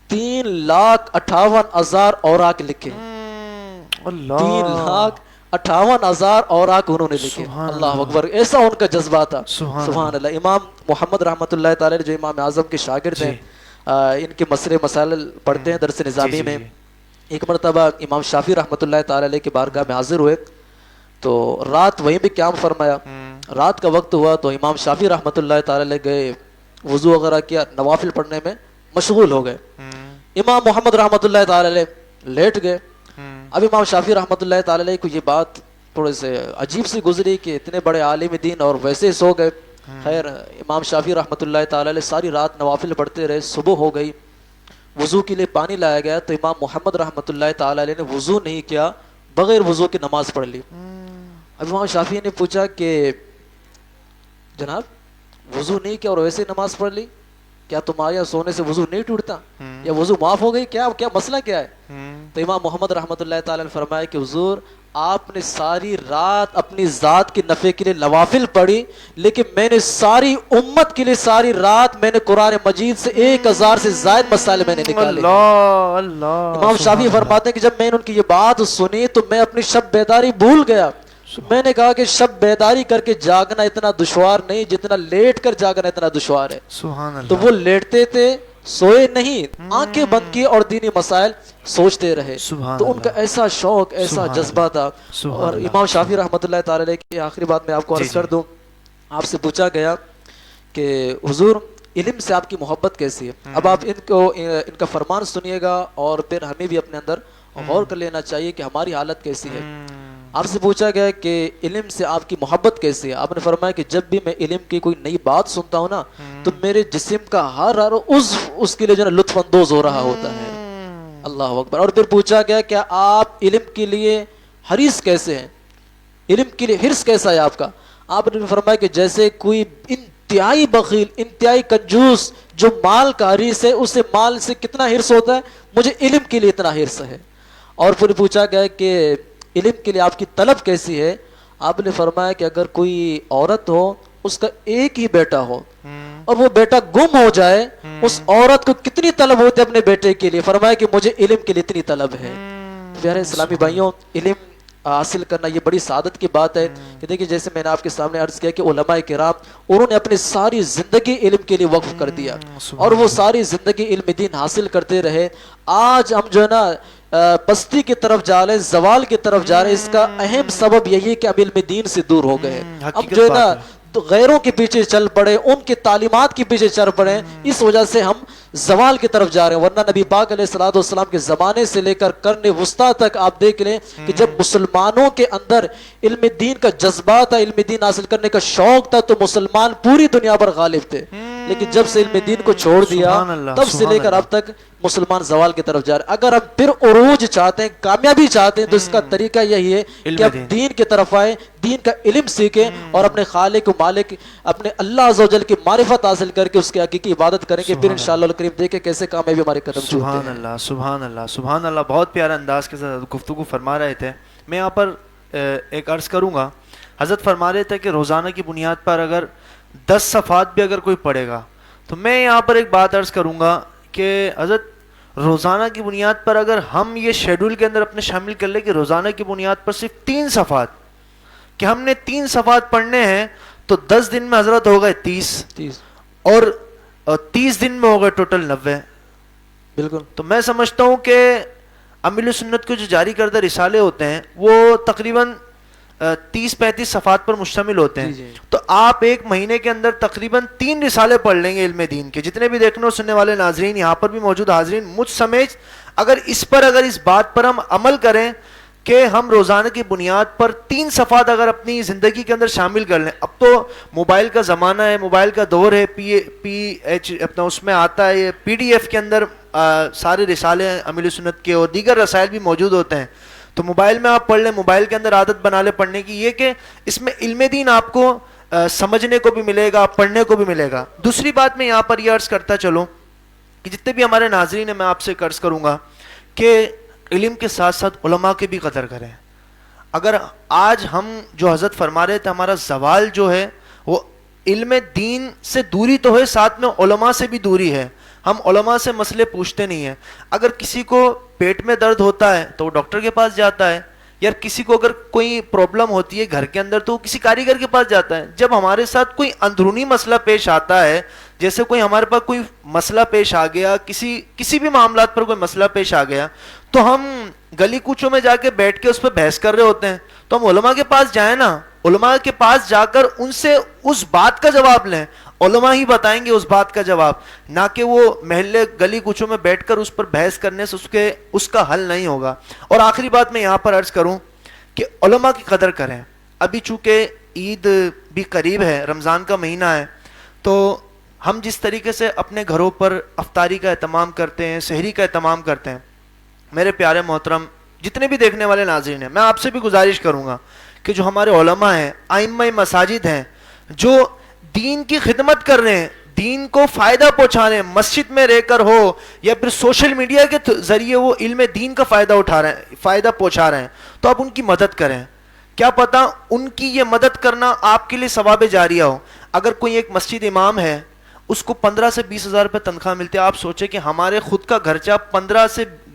3,58,000 اوراق لکھے. اللہ 3,58,000 اوراق انہوں نے لکھے. سبحان اللہ اکبر، ایسا ان کا جذبہ تھا. سبحان اللہ. امام محمد رحمۃ اللہ تعالی جو امام اعظم کے شاگرد ہیں، ان کے مسئلے مسائل پڑھتے ہیں درس نظامی میں. ایک مرتبہ امام شافعی رحمۃ اللہ تعالی علیہ کی بارگاہ میں حاضر ہوئے تو رات وہیں بھی قیام فرمایا. رات کا وقت ہوا تو امام شافعی رحمۃ اللہ تعالی علیہ گئے، وضو وغیرہ کیا، نوافل پڑھنے میں مشغول ہو گئے. امام محمد رحمۃ اللہ تعالی علیہ لیٹ گئے. اب امام شافعی رحمۃ اللہ تعالی علیہ کو یہ بات تھوڑے سے عجیب سی گزری کہ اتنے بڑے عالم دین اور ویسے ہی سو گئے. خیر امام شافعی رحمۃ اللہ تعالی علیہ ساری رات نوافل پڑھتے رہے. صبح ہو گئی، وضو کے لیے پانی لایا گیا تو امام محمد رحمۃ اللہ تعالی علیہ نے وضو نہیں کیا، بغیر وضو کی نماز پڑھ لی. اب امام شافعی نے پوچھا کہ جناب وضو نہیں کیا اور ویسے نماز پڑھ لی، کیا تمہارے یہاں سونے سے وضو نہیں ٹوٹتا یا وضو معاف ہو گئی، کیا مسئلہ کیا ہے؟ تو امام محمد رحمۃ اللہ تعالی نے فرمایا کہ حضور آپ نے ساری رات اپنی ذات کے نفع کے لیے نوافل پڑھی، لیکن میں نے ساری امت کے لیے ساری رات میں نے قرآن مجید سے 1000 سے زائد مسائل میں نے نکالے. اللہ اللہ. امام شافعی فرماتے ہیں کہ جب میں نے ان کی یہ بات سنی تو میں اپنی شب بیداری بھول گیا. میں نے کہا کہ شب بیداری کر کے جاگنا اتنا دشوار نہیں جتنا لیٹ کر جاگنا اتنا دشوار ہے. سبحان اللہ. تو وہ لیٹتے تھے، سوئے نہیں، آنکھیں بند کی اور دینی مسائل سوچتے رہے. تو ان کا ایسا شوق، ایسا جذبہ تھا. اور امام شافعی رحمۃ اللہ تعالی علیہ کی آخری بات میں آپ کو عرض کر دوں، آپ سے پوچھا گیا کہ حضور علم سے آپ کی محبت کیسی ہے. اب آپ ان کا فرمان سنیے گا اور پھر ہمیں بھی اپنے اندر غور کر لینا چاہیے کہ ہماری حالت کیسی ہے. آپ سے پوچھا گیا کہ علم سے آپ کی محبت کیسی ہے. آپ نے فرمایا کہ جب بھی میں علم کی کوئی نئی بات سنتا ہوں نا تو میرے جسم کا ہر عضو اس کے لیے جو ہے لطف اندوز ہو رہا ہوتا ہے. اللہ اکبر. اور پھر پوچھا گیا کہ آپ علم کے لیے حریص کیسے ہیں، علم کے لیے حرص کیسا ہے آپ کا. آپ نے فرمایا کہ جیسے کوئی انتہائی بخیل، انتہائی کنجوس جو مال کا حریص ہے، اسے مال سے کتنا حرص ہوتا ہے، مجھے علم کے لیے اتنا حرص ہے. اور پھر پوچھا گیا کہ علم کے لیے آپ کی طلب کیسی ہے. آپ نے فرمایا کہ اگر کوئی عورت ہو، اس کا ایک ہی بیٹا ہو اور وہ بیٹا گم ہو جائے، اس عورت کو کتنی طلب ہوتی ہے اپنے بیٹے کے لیے. فرمایا کہ مجھے علم کے لیے اتنی طلب ہے. پیارے اسلامی بھائیوں، علم حاصل کرنا یہ بڑی سعادت کی بات ہے. کہ دیکھیے جیسے میں نے آپ کے سامنے عرض کیا کہ علماء کرام انہوں نے اپنی ساری زندگی علم کے لیے وقف کر دیا اور وہ ساری زندگی علم دین حاصل کرتے رہے. آج ہم جو ہے نا پستی کی طرف جا رہے ہیں، زوال کی طرف جا رہے ہیں. اس کا اہم سبب یہی ہے کہ اب علم دین سے دور ہو گئے. اب جو ہے نا غیروں کے پیچھے چل پڑے، ان کی تعلیمات کے پیچھے چل پڑے، اس وجہ سے ہم زوال کی طرف جا رہے ہیں. ورنہ نبی پاک علیہ الصلوۃ والسلام کے زمانے سے لے کر قرن وسطیٰ تک آپ دیکھ لیں کہ جب مسلمانوں کے اندر علم دین کا جذبہ تھا، علم دین حاصل کرنے کا شوق تھا، تو مسلمان پوری دنیا پر غالب تھے. لیکن جب سے علم دین کو چھوڑ دیا تب سے لے کر اب تک مسلمان زوال کی طرف جا رہے ہیں. اگر ہم پھر عروج چاہتے ہیں، کامیابی چاہتے ہیں، تو اس کا طریقہ یہی ہے کہ اب دین کی طرف آئیں، دین کا علم سیکھیں اور اپنے خالق و مالک، اپنے اللہ عز و جل کی معرفت حاصل کر کے اس کی حقیقی عبادت کریں گے. پھر انشاءاللہ الکریم دیکھیں کیسے کامیابی ہمارے قدم چومتے ہیں. سبحان اللہ سبحان اللہ سبحان اللہ. بہت پیارا انداز کے ساتھ گفتگو فرما رہے تھے. میں یہاں پر ایک عرض کروں گا. حضرت فرما رہے تھے کہ روزانہ کی بنیاد پر اگر 10 صفحات بھی اگر کوئی پڑھے گا، تو میں یہاں پر ایک بات عرض کروں گا کہ حضرت روزانہ کی بنیاد پر اگر ہم یہ شیڈول کے اندر اپنے شامل کر لیں کہ روزانہ کی بنیاد پر صرف 3 صفحات، کہ ہم نے 3 صفحات پڑھنے ہیں، تو 10 دن میں حضرت ہو گئے 30 اور 30 دن میں ہو گئے ٹوٹل 90. بالکل. تو میں سمجھتا ہوں کہ امیل سنت کو جو جاری کردہ رسالے ہوتے ہیں وہ تقریباً 30-35 صفحات پر مشتمل ہوتے ہیں. تو آپ ایک مہینے کے اندر تقریباً 3 رسالے پڑھ لیں گے علم دین کے. جتنے بھی دیکھنے اور سننے والے ناظرین، یہاں پر بھی موجود حاضرین، مجھ سمیت اگر اس بات پر ہم عمل کریں کہ ہم روزانہ کی بنیاد پر 3 صفحات اگر اپنی زندگی کے اندر شامل کر لیں. اب تو موبائل کا زمانہ ہے, موبائل کا دور ہے, پی ایچ اپنا اس میں آتا ہے, یہ PDF کے اندر سارے رسالے امیل سنت کے اور دیگر رسائل بھی موجود ہوتے ہیں. تو موبائل میں آپ پڑھ لیں, موبائل کے اندر عادت بنا لیں پڑھنے کی, یہ کہ اس میں علم دین آپ کو سمجھنے کو بھی ملے گا, پڑھنے کو بھی ملے گا. دوسری بات میں یہاں پر یہ عرض کرتا چلوں کہ جتنے بھی ہمارے ناظرین ہیں, میں آپ سے عرض کروں گا کہ علم کے ساتھ ساتھ علماء کی بھی قدر کریں. اگر آج ہم جو حضرت فرما رہے تھے, ہمارا زوال جو ہے وہ علم دین سے دوری تو ہے, ساتھ میں علماء سے بھی دوری ہے. ہم علماء سے مسئلے پوچھتے نہیں ہیں. اگر کسی کو پیٹ میں درد ہوتا ہے تو وہ ڈاکٹر کے پاس جاتا ہے, یا کسی کو اگر کوئی پرابلم ہوتی ہے گھر کے اندر تو وہ کسی کاریگر کے پاس جاتا ہے. جب ہمارے ساتھ کوئی اندرونی مسئلہ پیش آتا ہے, جیسے کوئی ہمارے پاس کوئی مسئلہ پیش آ گیا, کسی بھی معاملات پر کوئی مسئلہ پیش آ گیا, تو ہم گلی کوچوں میں جا کے بیٹھ کے اس پہ بحث کر رہے ہوتے ہیں. تو ہم علماء کے پاس جائیں نا, علماء کے پاس جا کر ان سے اس بات کا جواب لیں. علماء ہی بتائیں گے اس بات کا جواب, نہ کہ وہ محلے گلی کوچوں میں بیٹھ کر اس پر بحث کرنے سے اس کا حل نہیں ہوگا. اور آخری بات میں یہاں پر عرض کروں کہ علماء کی قدر کریں. ابھی چونکہ عید بھی قریب ہے, رمضان کا مہینہ ہے, تو ہم جس طریقے سے اپنے گھروں پر افطاری کا اہتمام کرتے ہیں, سحری کا اہتمام کرتے ہیں, میرے پیارے محترم جتنے بھی دیکھنے والے ناظرین ہیں, میں آپ سے بھی گزارش کروں گا کہ جو ہمارے علماء ہیں, ائمہ مساجد ہیں, جو دین کی خدمت کر رہے ہیں, دین کو فائدہ پہنچا رہے ہیں, مسجد میں رہ کر ہو یا پھر سوشل میڈیا کے ذریعے وہ علم دین کا فائدہ اٹھا رہے ہیں, فائدہ پہنچا رہے ہیں, تو آپ ان کی مدد کریں. کیا پتہ ان کی یہ مدد کرنا آپ کے لیے ثواب جاریہ ہو. اگر کوئی ایک مسجد امام ہے, اس کو 15 سے 20 ہزار روپے تنخواہ ملتے ہیں, آپ سوچیں کہ ہمارے خود کا خرچہ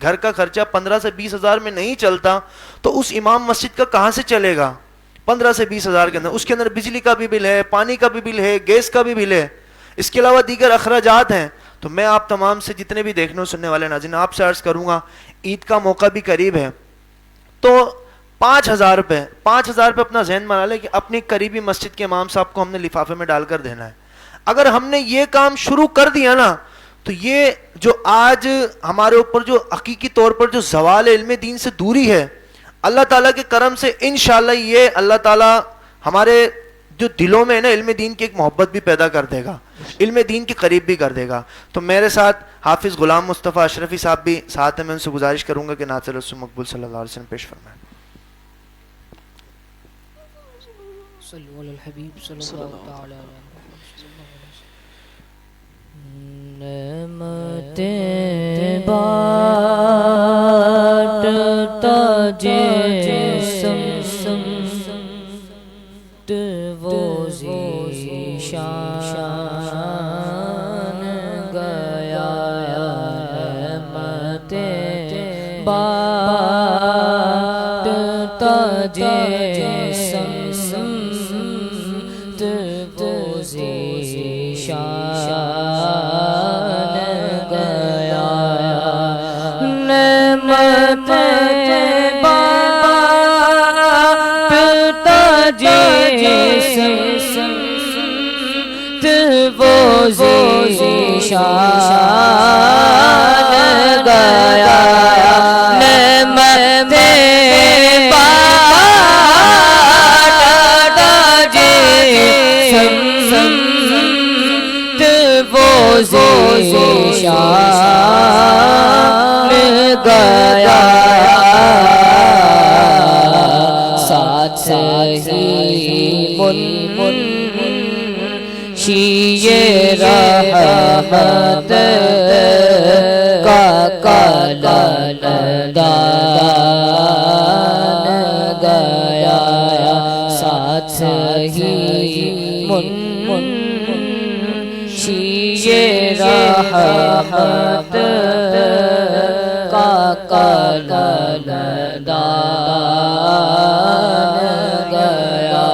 گھر کا خرچہ 15 سے 20 ہزار میں نہیں چلتا, تو اس امام مسجد کا کہاں سے چلے گا؟ 15 سے 20 ہزار کے اندر, اس کے اندر بجلی کا بھی بل ہے, پانی کا بھی بل ہے, گیس کا بھی بل ہے, اس کے علاوہ دیگر اخراجات ہیں. تو میں آپ تمام سے, جتنے بھی دیکھنے اور سننے والے ناظرین, آپ سے عرض کروں گا, عید کا موقع بھی قریب ہے, تو 5,000 روپے اپنا ذہن بنا لے کہ اپنی قریبی مسجد کے امام صاحب کو ہم نے لفافے میں ڈال کر دینا ہے. اگر ہم نے یہ کام شروع کر دیا نا, تو یہ جو آج ہمارے اوپر جو حقیقی طور پر جو زوال علم دین سے دوری ہے, اللہ تعالیٰ کے کرم سے انشاءاللہ یہ اللہ تعالیٰ ہمارے جو دلوں میں ہے نا علم دین کی ایک محبت بھی پیدا کر دے گا, علم دین کے قریب بھی کر دے گا. تو میرے ساتھ حافظ غلام مصطفیٰ اشرفی صاحب بھی ساتھ ہیں, میں ان سے گزارش کروں گا کہ نعت رسول مقبول صلی اللہ علیہ وسلم پیش فرمائیں. صلو علی الحبیب صلی اللہ تعالی علیہ وسلم. نعمتیں بانٹتا جسم وہ ذیشان گیا, نعمتیں بانٹتا جسم وہ ذیشان گیا, نعمتیں بانٹتا جسم وہ ذیشان گیا, نعمتیں بانٹتا جسم وہ ذیشان گیا, ساتھ ہی منشی رحمت کا قلمدان گیا, ساتھ ہی منشی رحمت کا قلمدان گیا,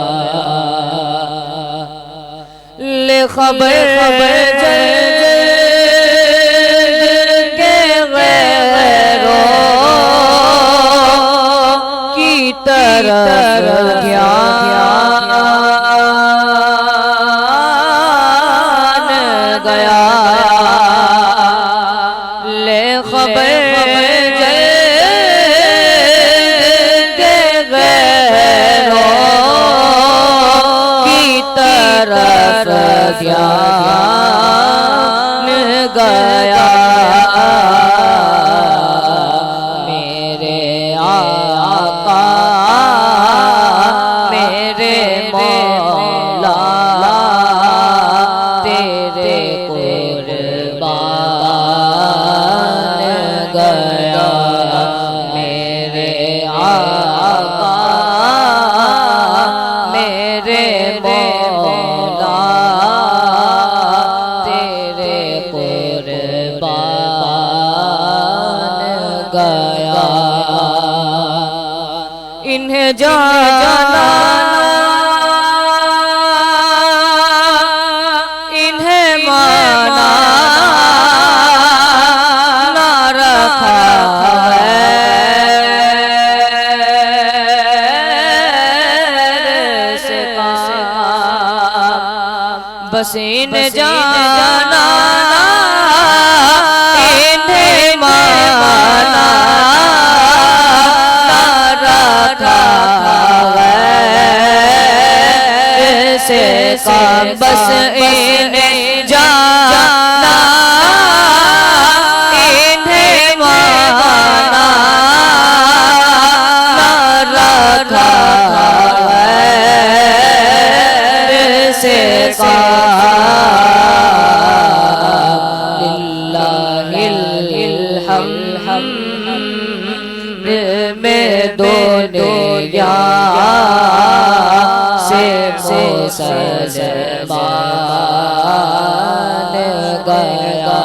لے خبر کے غیروں کی طرف دھیان گیا, لے خبر سفیان گیا میرے آقا میرے مولا تیرے قربان گیا میرے آقا میرے مولا تیرے قربان گیا انہیں جانا انہیں مانا نہ رکھا بس انہیں جانا انہیں مانا نہ رکھا سے کام بس انہیں جانا انہیں مانا نہ رکھا سے للہ الحمد میں دنیا سے مسلمان گیا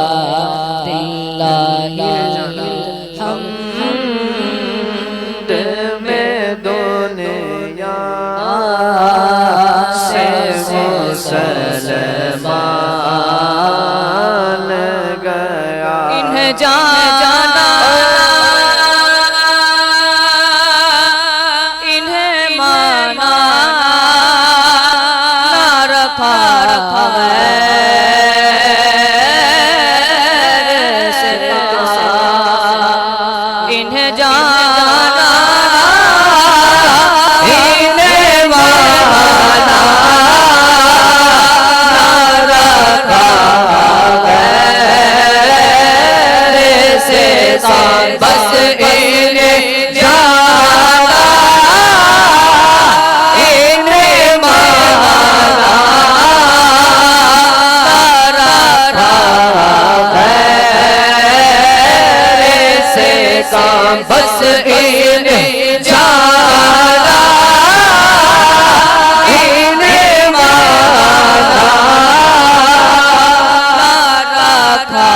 للہ الحمد میں دنیا سے مسلمان گیا انہیں جانا انہیں مانا نہ رکھا انہیں جانا انہیں مانا بس انہیں جانا انہیں مانا سے کام بس انہیں جانا انہیں مانا رکھا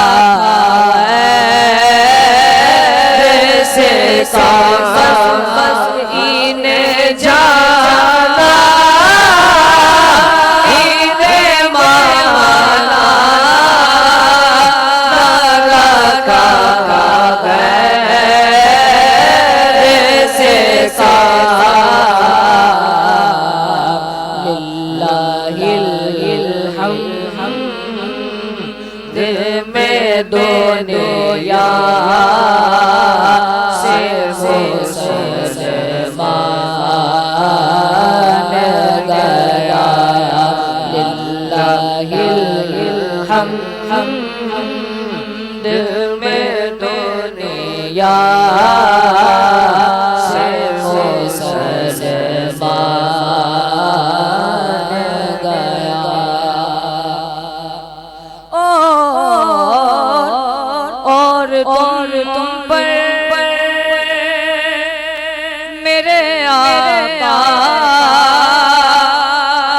انہیں جانا انہیں مانا رکھا سے للہ الحمد میں دنیا مسلمان گیا للہ الحمد میں دنیا سے مسلمان گیا اور تم پر میرے آقا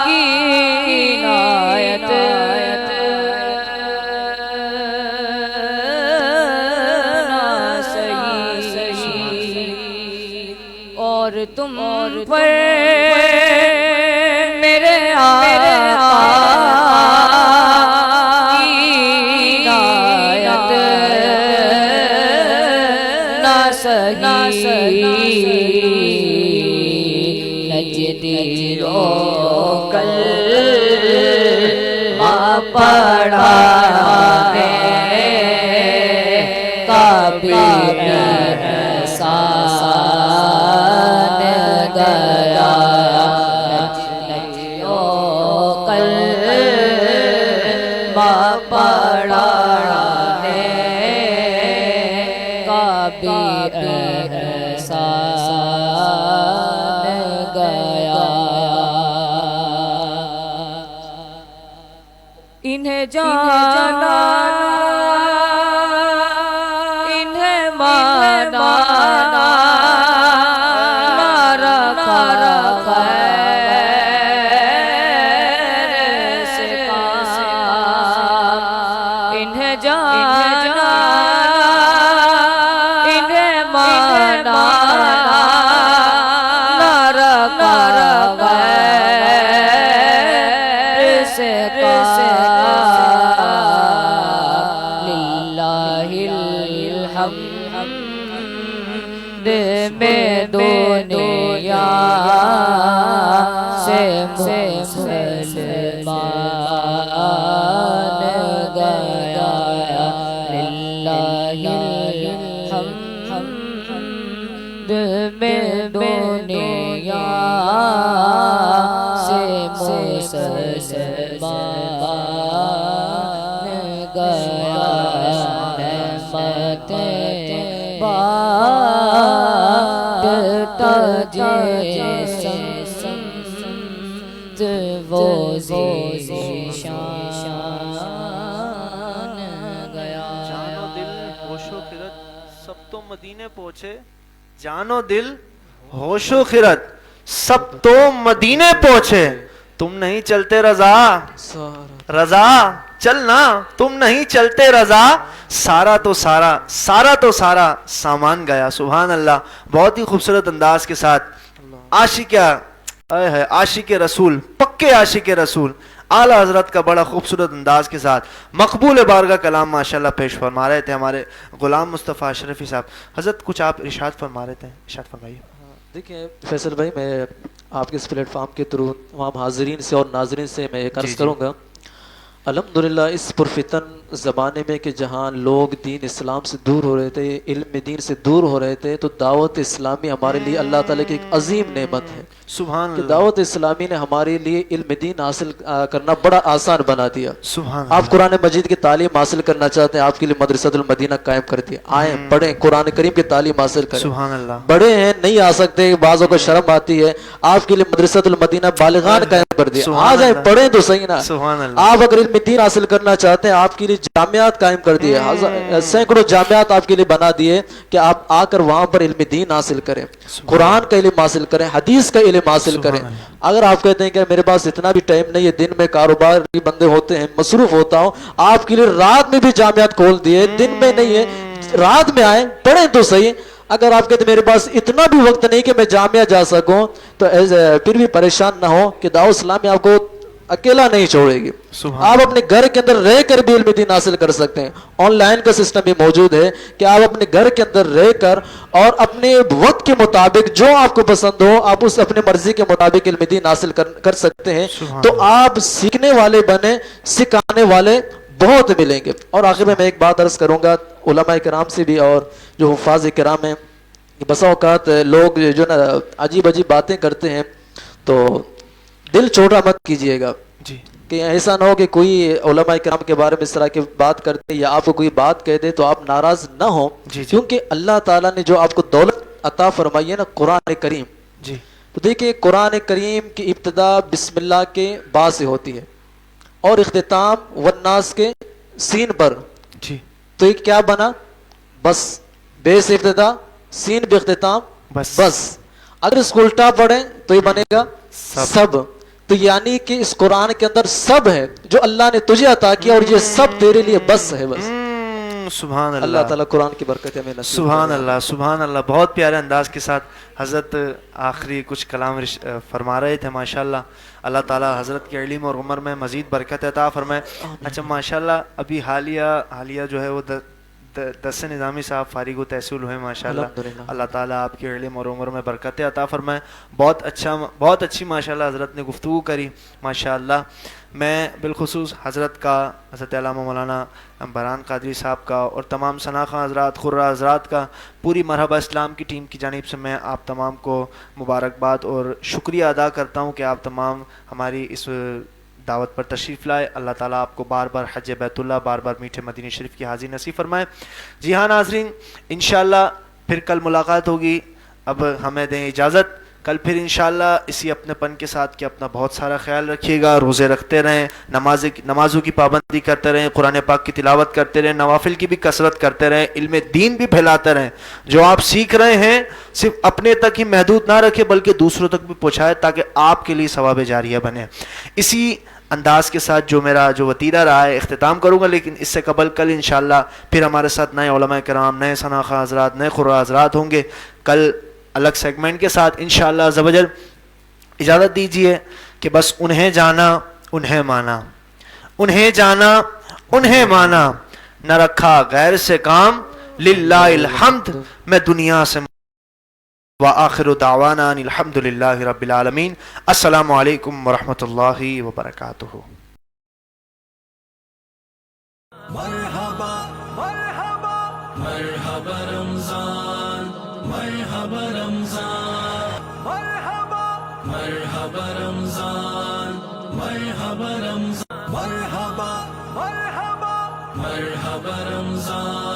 کی عنایت نہ سہی اور تم پر میرے آقا کی عنایت نہ سہی نجدیوں کل پڑھا ہے کبھی احسان گیا نجدیوں کل پڑھانے کا بھی احسان گیا انہیں جانا انہیں مانا میں دنیا سے مسلمان گیا للہ الحمد میں دنیا سے مسلمان گیا جان و دل ہوش و خرد سب تو مدینے پہنچے جان و دل ہوش و خرد سب تو مدینے پہنچے تم نہیں چلتے رضا رضا چلنا تم نہیں چلتے رضا سارا تو سارا سامان گیا سبحان اللہ بہت ہی خوبصورت انداز کے ساتھ عاشق رسول پکے عاشق رسول اعلیٰ حضرت کا بڑا خوبصورت انداز کے ساتھ مقبول بارگاہ کلام ماشاءاللہ پیش فرما رہے تھے ہمارے غلام مصطفیٰ اشرفی صاحب حضرت کچھ آپ ارشاد فرما رہے تھے ارشاد فرمائیے دیکھیں فیصل بھائی میں آپ کے اس پلیٹ فارم کے تھرو تمام حاضرین سے اور ناظرین سے میں ایک عرض کروں گا الحمدللہ اس پرفتن زمانے میں کہ جہاں لوگ دین اسلام سے دور ہو رہے تھے علم دین سے دور ہو رہے تھے تو دعوت اسلامی ہمارے لیے اللہ تعالیٰ کی ایک عظیم نعمت ہے سبحان کہ اللہ دعوت اسلامی نے ہمارے لیے علم دین حاصل کرنا بڑا آسان بنا دیا سبحان آپ قرآن مجید کی تعلیم حاصل کرنا چاہتے ہیں آپ کے لیے مدرسۃ المدینہ قائم کر دیا آئیں پڑھیں قرآن کریم کی تعلیم حاصل کریں سبحان اللہ بڑے ہیں نہیں آ سکتے بعضوں کو شرم آتی ہے آپ کے لیے مدرسۃ المدینہ بالغان قائم کر دیا آ جائیں پڑھیں تو صحیح نا سبحان اللہ آپ اگر علم دین حاصل کرنا چاہتے ہیں آپ کے لیے جامعات قائم کر دیے سینکڑوں جامعات آپ کے لیے بنا دیے کہ آپ آ کر وہاں پر علم دین حاصل کریں قرآن کا علم حاصل کریں حدیث کا علم حاصل کریں اگر آپ کہتے ہیں کہ میرے پاس اتنا بھی ٹائم نہیں ہے دن میں کاروبار بھی بندے ہوتے ہیں مصروف ہوتا ہوں آپ کے لیے رات میں بھی جامعات کھول دیے دن میں نہیں ہے رات میں آئیں پڑھیں تو صحیح اگر آپ کہتے ہیں میرے پاس اتنا بھی وقت نہیں کہ میں جامعہ جا سکوں تو پھر بھی پریشان نہ ہو کہ دعوت اسلامی آپ کو اکیلا نہیں چھوڑے گی آپ اپنے گھر کے اندر رہ کر بھی علم دین حاصل کر سکتے ہیں آن لائن کا سسٹم بھی موجود ہے کہ آپ اپنے گھر کے اندر رہ کر اور اپنے وقت کے مطابق جو آپ کو پسند ہو آپ اس اپنے مرضی کے مطابق علم دین حاصل کر سکتے ہیں تو آپ سیکھنے والے بنے سکھانے والے بہت ملیں گے اور آخر میں ایک بات عرض کروں گا علماء کرام سے بھی اور جو حفاظ کرام ہیں بسا اوقات لوگ جو نا عجیب عجیب باتیں کرتے ہیں تو دل چھوٹا مت کیجئے گا جی کہ ایسا نہ ہو کہ کوئی علماء کرام کے بارے میں اس طرح کی بات کرتے یا آپ کو کوئی بات کہہ دے تو آپ ناراض نہ ہوں کیونکہ اللہ تعالیٰ نے جو آپ کو دولت عطا فرمائی ہے نا قرآن کریم جی تو دیکھیے قرآن کریم کی ابتدا بسم اللہ کے با سے ہوتی ہے اور اختتام والناس کے سین پر جی تو یہ کیا بنا بس بے سے ابتدا سین بے اختتام بس اگر اس کو الٹا پڑھیں تو یہ بنے گا سب تو یعنی کہ اس قرآن کے اندر سب ہے جو اللہ نے تجھے عطا کیا اور یہ سب تیرے لیے بس ہے بس سبحان اللہ اللہ تعالیٰ قرآن کی برکت ہے سبحان اللہ بہت پیارے انداز کے ساتھ حضرت آخری کچھ کلام فرما رہے تھے ماشاءاللہ اللہ تعالیٰ حضرت کے علم اور عمر میں مزید برکت عطا فرمائے اچھا ماشاءاللہ ابھی حالیہ جو ہے وہ 10 نظامی صاحب فارغ و تحصیل ہوئے ماشاءاللہ اللہ تعالیٰ آپ کے علم اور عمر میں برکت عطا فرمائے بہت اچھی ماشاءاللہ حضرت نے گفتگو کری ماشاءاللہ میں بالخصوص حضرت علامہ مولانا برہان قادری صاحب کا اور تمام ثناخواں حضرات خرہ حضرات کا پوری مرحبا اسلام کی ٹیم کی جانب سے میں آپ تمام کو مبارکباد اور شکریہ ادا کرتا ہوں کہ آپ تمام ہماری اس دعوت پر تشریف لائے. اللہ تعالیٰ آپ کو بار بار حج بیت اللہ، بار بار میٹھے مدینہ شریف کی حاضری نصیب فرمائے. جی ہاں ناظرین، انشاءاللہ پھر کل ملاقات ہوگی. اب ہمیں دیں اجازت. کل پھر انشاءاللہ اسی اپنے پن کے ساتھ کہ اپنا بہت سارا خیال رکھیے گا، روزے رکھتے رہیں، نمازوں کی پابندی کرتے رہیں، قرآن پاک کی تلاوت کرتے رہیں، نوافل کی بھی کثرت کرتے رہیں، علم دین بھی پھیلاتے رہیں. جو آپ سیکھ رہے ہیں صرف اپنے تک ہی محدود نہ رکھے بلکہ دوسروں تک بھی پہنچائے تاکہ آپ کے لیے ثواب جاریہ بنے. اسی انداز کے ساتھ جو میرا وطیرہ رہا ہے اختتام کروں گا، لیکن اس سے قبل کل انشاءاللہ پھر ہمارے ساتھ نئے علماء کرام، نئے شناخہ حضرات، نئے قراء حضرات ہوں گے. کل الگ سیگمنٹ کے ساتھ انشاءاللہ عز و جل. اجازت دیجئے کہ بس انہیں جانا انہیں مانا، انہیں جانا انہیں مانا، نہ رکھا غیر سے کام، للہ الحمد میں دنیا سے. وآخر دعوانا ان الحمدللہ رب العالمین. السلام علیکم ورحمۃ اللہ وبرکاتہ. مرحبا مرحبا مرحبا رمضان، مرحبا رمضان، مرحبا مرحبا رمضان، مرحبا رمضان، مرحبا مرحبا مرحبا رمضان.